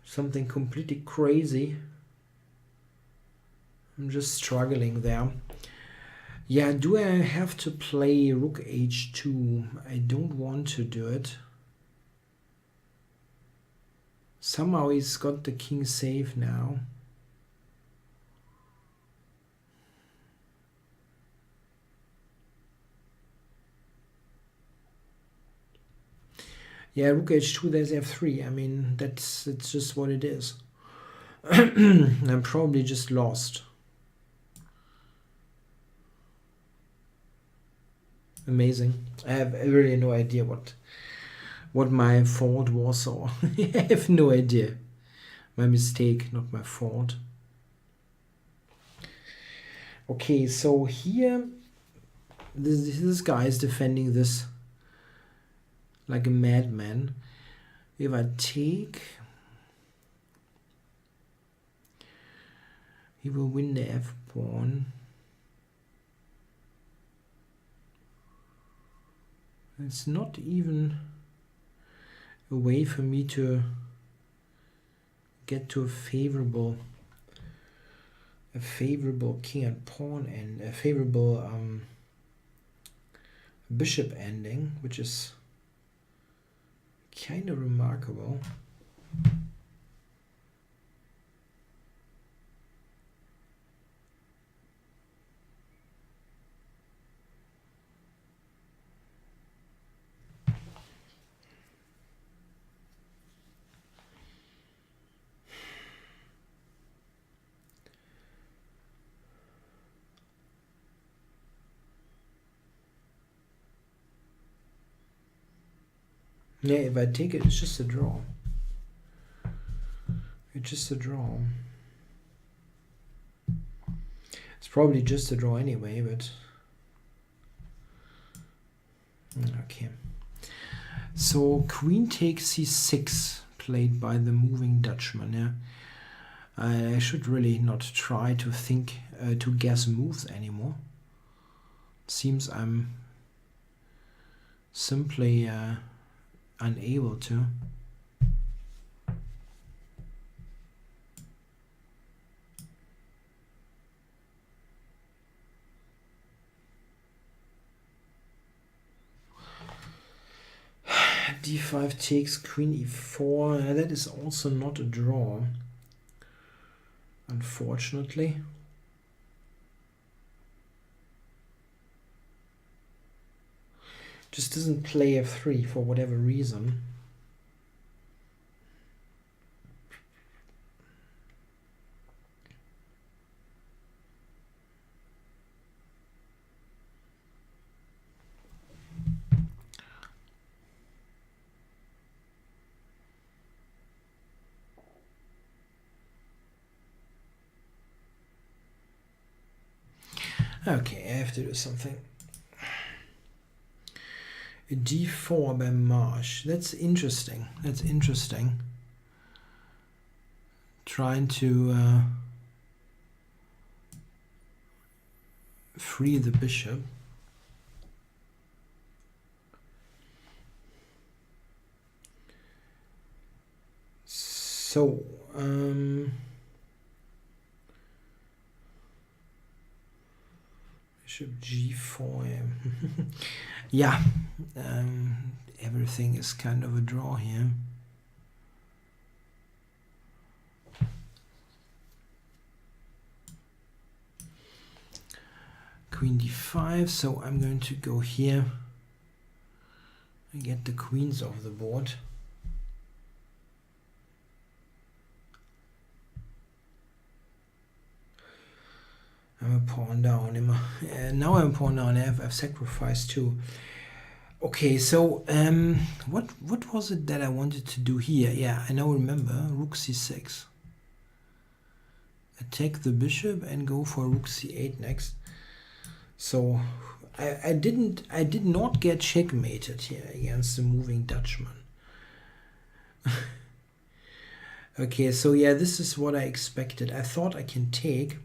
something completely crazy. I'm just struggling there. Yeah, do I have to play rook h2? I don't want to do it. Somehow he's got the king safe now. Yeah, rook h2, there's f3. I mean, it's just what it is. I'm probably just lost. Amazing. I have really no idea what my fault was, or I have no idea. My mistake, not my fault. Okay, so here this guy is defending this like a madman. If I take, he will win the f pawn. It's not even a way for me to get to a favorable king and pawn and a favorable bishop ending, which is kind of remarkable. Yeah, if I take it, it's just a draw. It's just a draw. It's probably just a draw anyway, but okay. So queen takes c6, played by the moving Dutchman. Yeah, I should really not try to think to guess moves anymore. Seems I'm simply unable to. d5 takes queen e4. That is also not a draw, unfortunately. Just doesn't play f3 for whatever reason. Okay, I have to do something. A d4 by Marsh. That's interesting. That's interesting. Trying to free the bishop. So, bishop g4. Yeah, everything is kind of a draw here. Queen d5, so I'm going to go here and get the queens off the board. I'm a pawn down. Now I'm pawn down. I've sacrificed two. Okay, so what was it that I wanted to do here? Yeah, I now remember. Rook c6. Attack the bishop and go for rook c8 next. So I did not get checkmated here against the moving Dutchman. Okay, so yeah, this is what I expected. I thought I can take.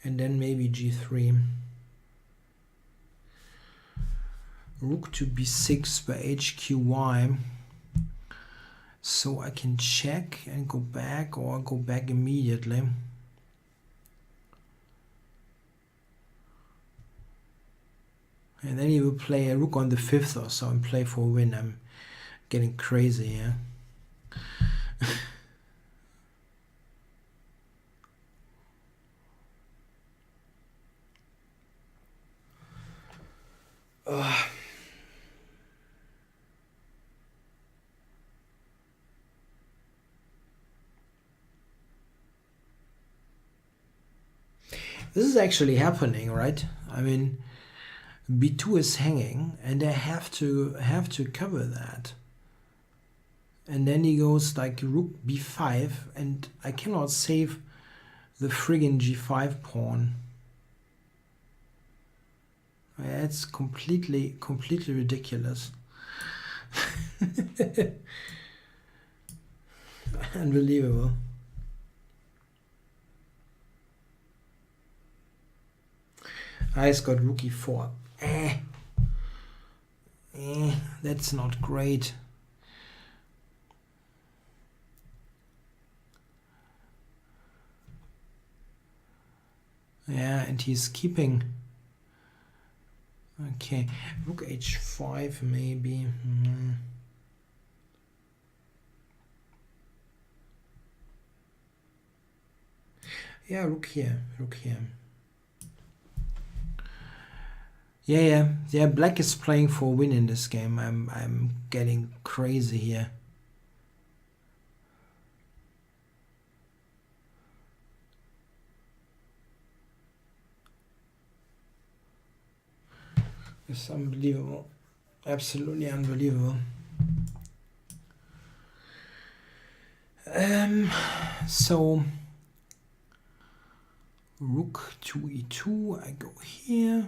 And then maybe g3. Rook to b6 by hqy. So I can check and go back, or go back immediately. And then he will play a rook on the 5th or so and play for a win. I'm getting crazy here. This is actually happening, right? I mean, b2 is hanging, and I have to cover that. and then he goes like rook b5, and I cannot save the friggin' g5 pawn. It's completely ridiculous. Unbelievable. I's got rook e4. That's not great. Yeah, and he's keeping. Okay, rook h5 maybe. Yeah, rook here, rook here. Yeah. Black is playing for a win in this game. I'm getting crazy here. It's unbelievable. Absolutely unbelievable. So rook to e2, I go here.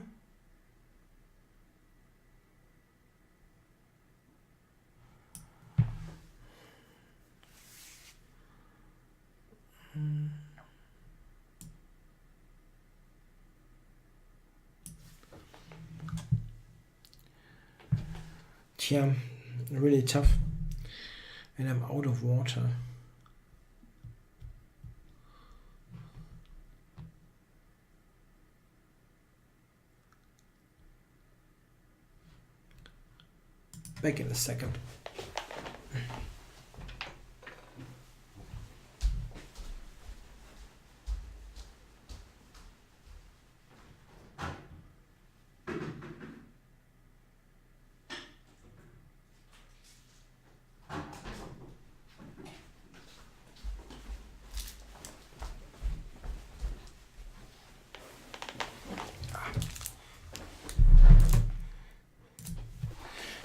Yeah, really tough. And I'm out of water. Back in a second.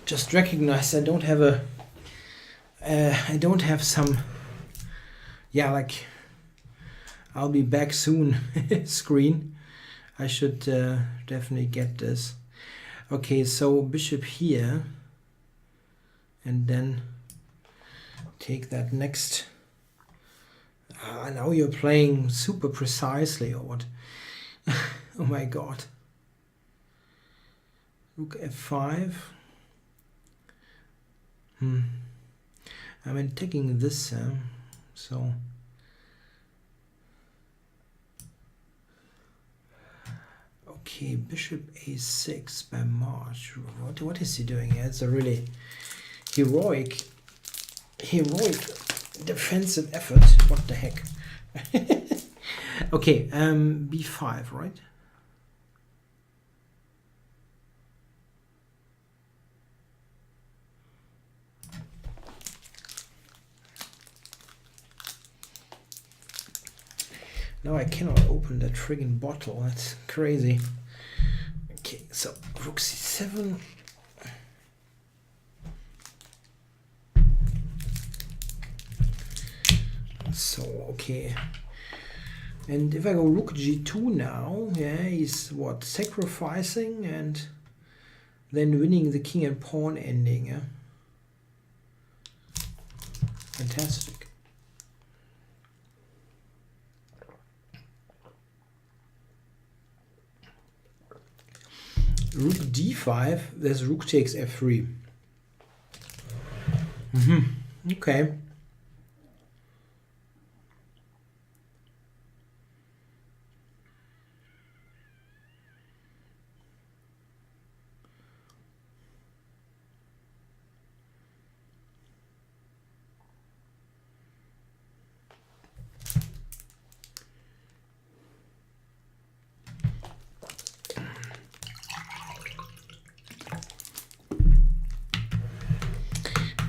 Just recognize I don't have a I don't have some, yeah, like I'll be back soon screen. I should definitely get this. Okay, so bishop here, and then take that next. Now you're playing super precisely, or what? Oh my god. Rook f5. I'm taking this, so okay, bishop a6 by March. What is he doing here? It's a really heroic defensive effort. What the heck? Okay, b5, right? Now I cannot open that friggin' bottle. That's crazy. Okay, so rook c7. So, okay. And if I go rook g2 now, yeah, he's what, sacrificing and then winning the king and pawn ending, yeah? Fantastic. Rook d5, there's rook takes f3. Okay.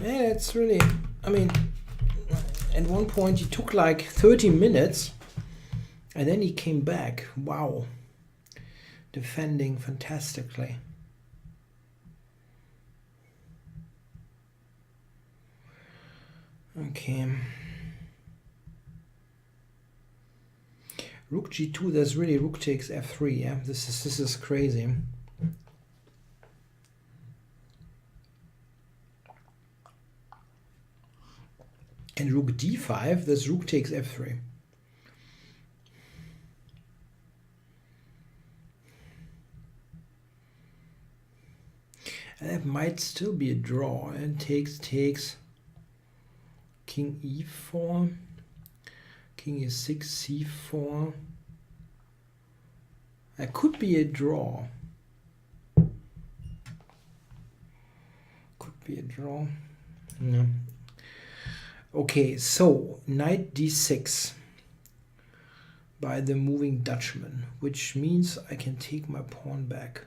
Yeah, it's really, I mean, at one point he took like 30 minutes and then he came back. Wow. Defending fantastically. Okay. Rook g2, that's really rook takes f3, yeah? This is crazy. And rook d5, that's rook takes f3. And that might still be a draw. And takes king e4, king e6, c4. That could be a draw. Could be a draw. No. Okay, so knight d6 by the moving Dutchman, which means I can take my pawn back.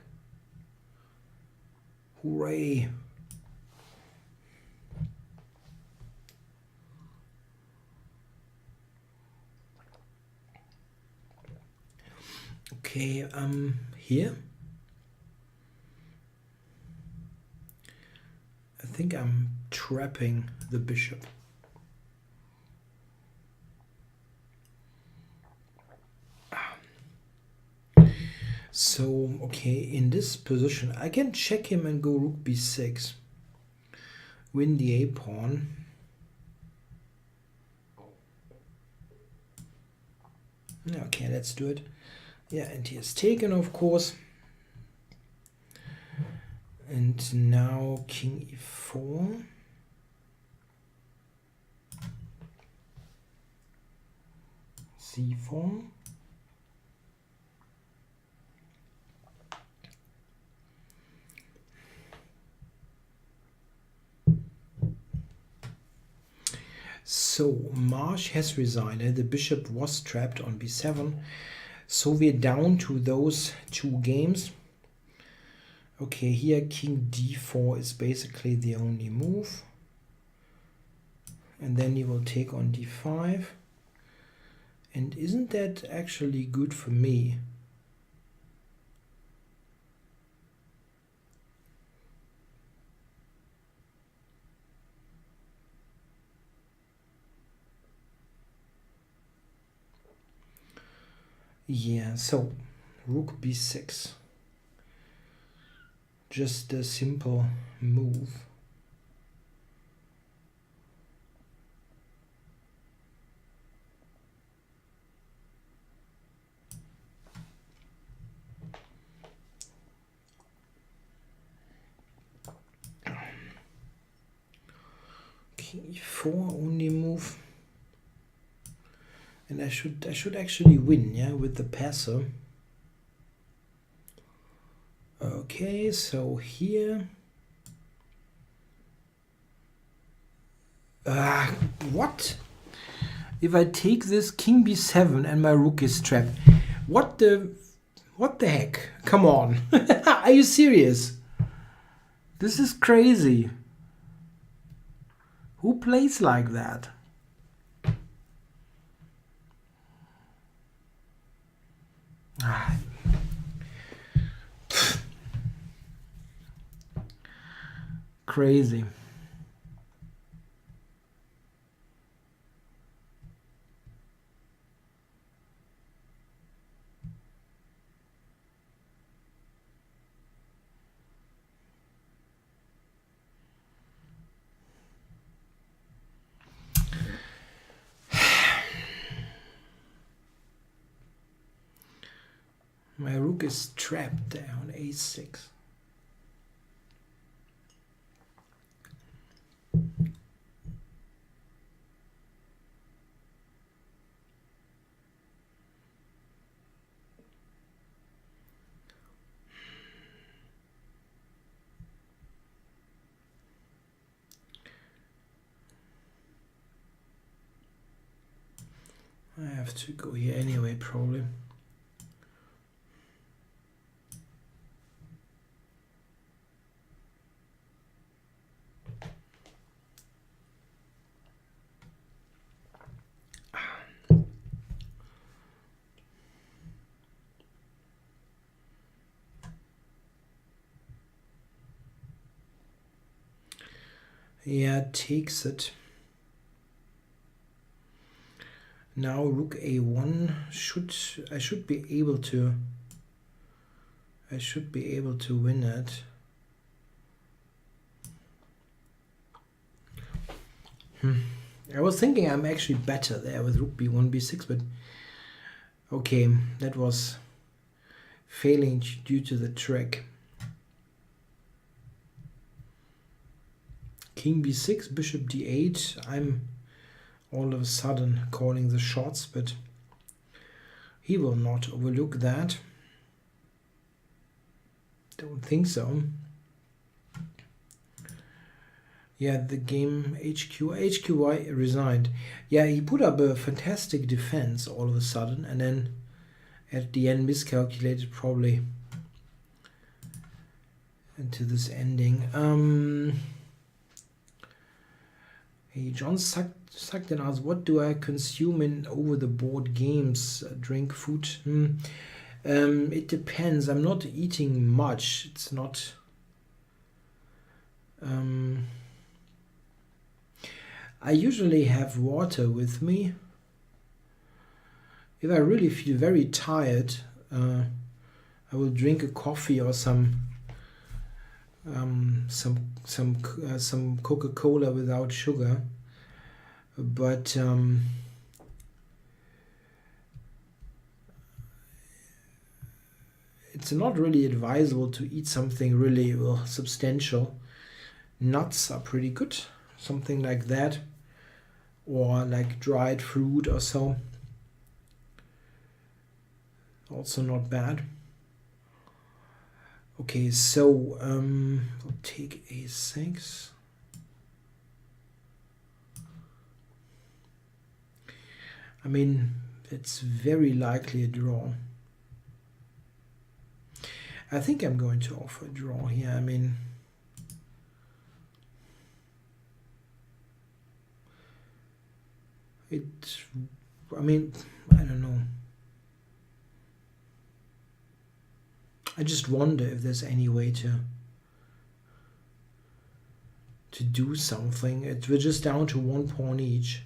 Hooray! Okay, here. I think I'm trapping the bishop. So, okay, in this position, I can check him and go rook b6. Win the a-pawn. Okay, let's do it. Yeah, and he has taken, of course. And now king e4. c4. So Marsh has resigned. The bishop was trapped on b7. So we're down to those two games. Okay, here king d4 is basically the only move. And then he will take on d5. And isn't that actually good for me? Yeah, so rook b6. Just a simple move. King e4 only move. And I should actually win, yeah, with the passer. Okay, so here. What? If I take this king b7 and my rook is trapped, what the heck? Come on. Are you serious? This is crazy. Who plays like that? Crazy. My rook is trapped there on a6. I have to go here anyway, probably. Yeah, takes it. Now rook a1 I should be able to win it. I was thinking I'm actually better there with rook b1 b6, but okay, that was failing due to the trick. King b6, bishop d8. I'm all of a sudden calling the shots, but he will not overlook that. Don't think so. Yeah, the game HQY resigned. Yeah, he put up a fantastic defense all of a sudden, and then at the end miscalculated probably into this ending. Hey, John sucked and asked, what do I consume in over the board games? Drink, food? It depends. I'm not eating much. It's not... I usually have water with me. If I really feel very tired, I will drink a coffee or some Coca-Cola without sugar. But it's not really advisable to eat something really substantial. Nuts are pretty good, something like that, or like dried fruit or so. Also not bad. Okay, so we'll take a6. I mean, it's very likely a draw. I think I'm going to offer a draw here. I mean, I don't know. I just wonder if there's any way to do something. We're just down to 1 pawn each.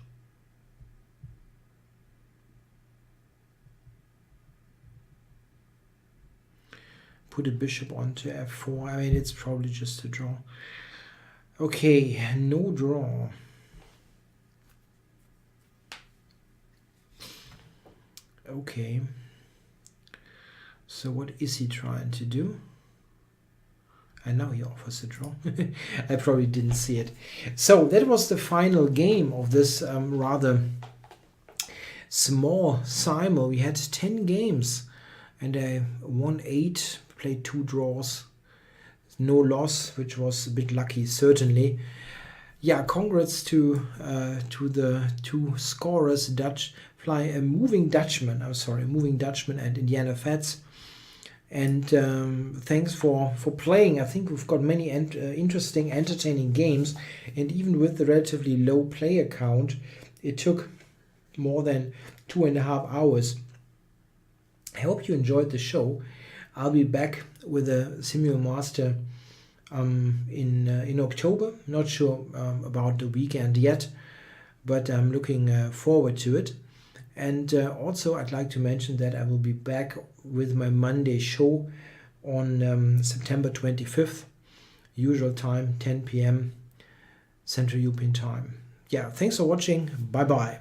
Put a bishop onto f4. I mean, it's probably just a draw. Okay, no draw. Okay. So what is he trying to do? And now he offers a draw. I probably didn't see it. So that was the final game of this rather small simul. We had 10 games and I won 8, played 2 draws, no loss, which was a bit lucky, certainly. Yeah, congrats to the 2 scorers, Moving Dutchman and Indiana Fats. And thanks for playing. I think we've got many interesting, entertaining games. And even with the relatively low player count, it took more than 2.5 hours. I hope you enjoyed the show. I'll be back with a SimulMaster in October. Not sure about the weekend yet, but I'm looking forward to it. And also I'd like to mention that I will be back with my Monday show on September 25th, usual time, 10 p.m. Central European time. Yeah, thanks for watching. Bye-bye.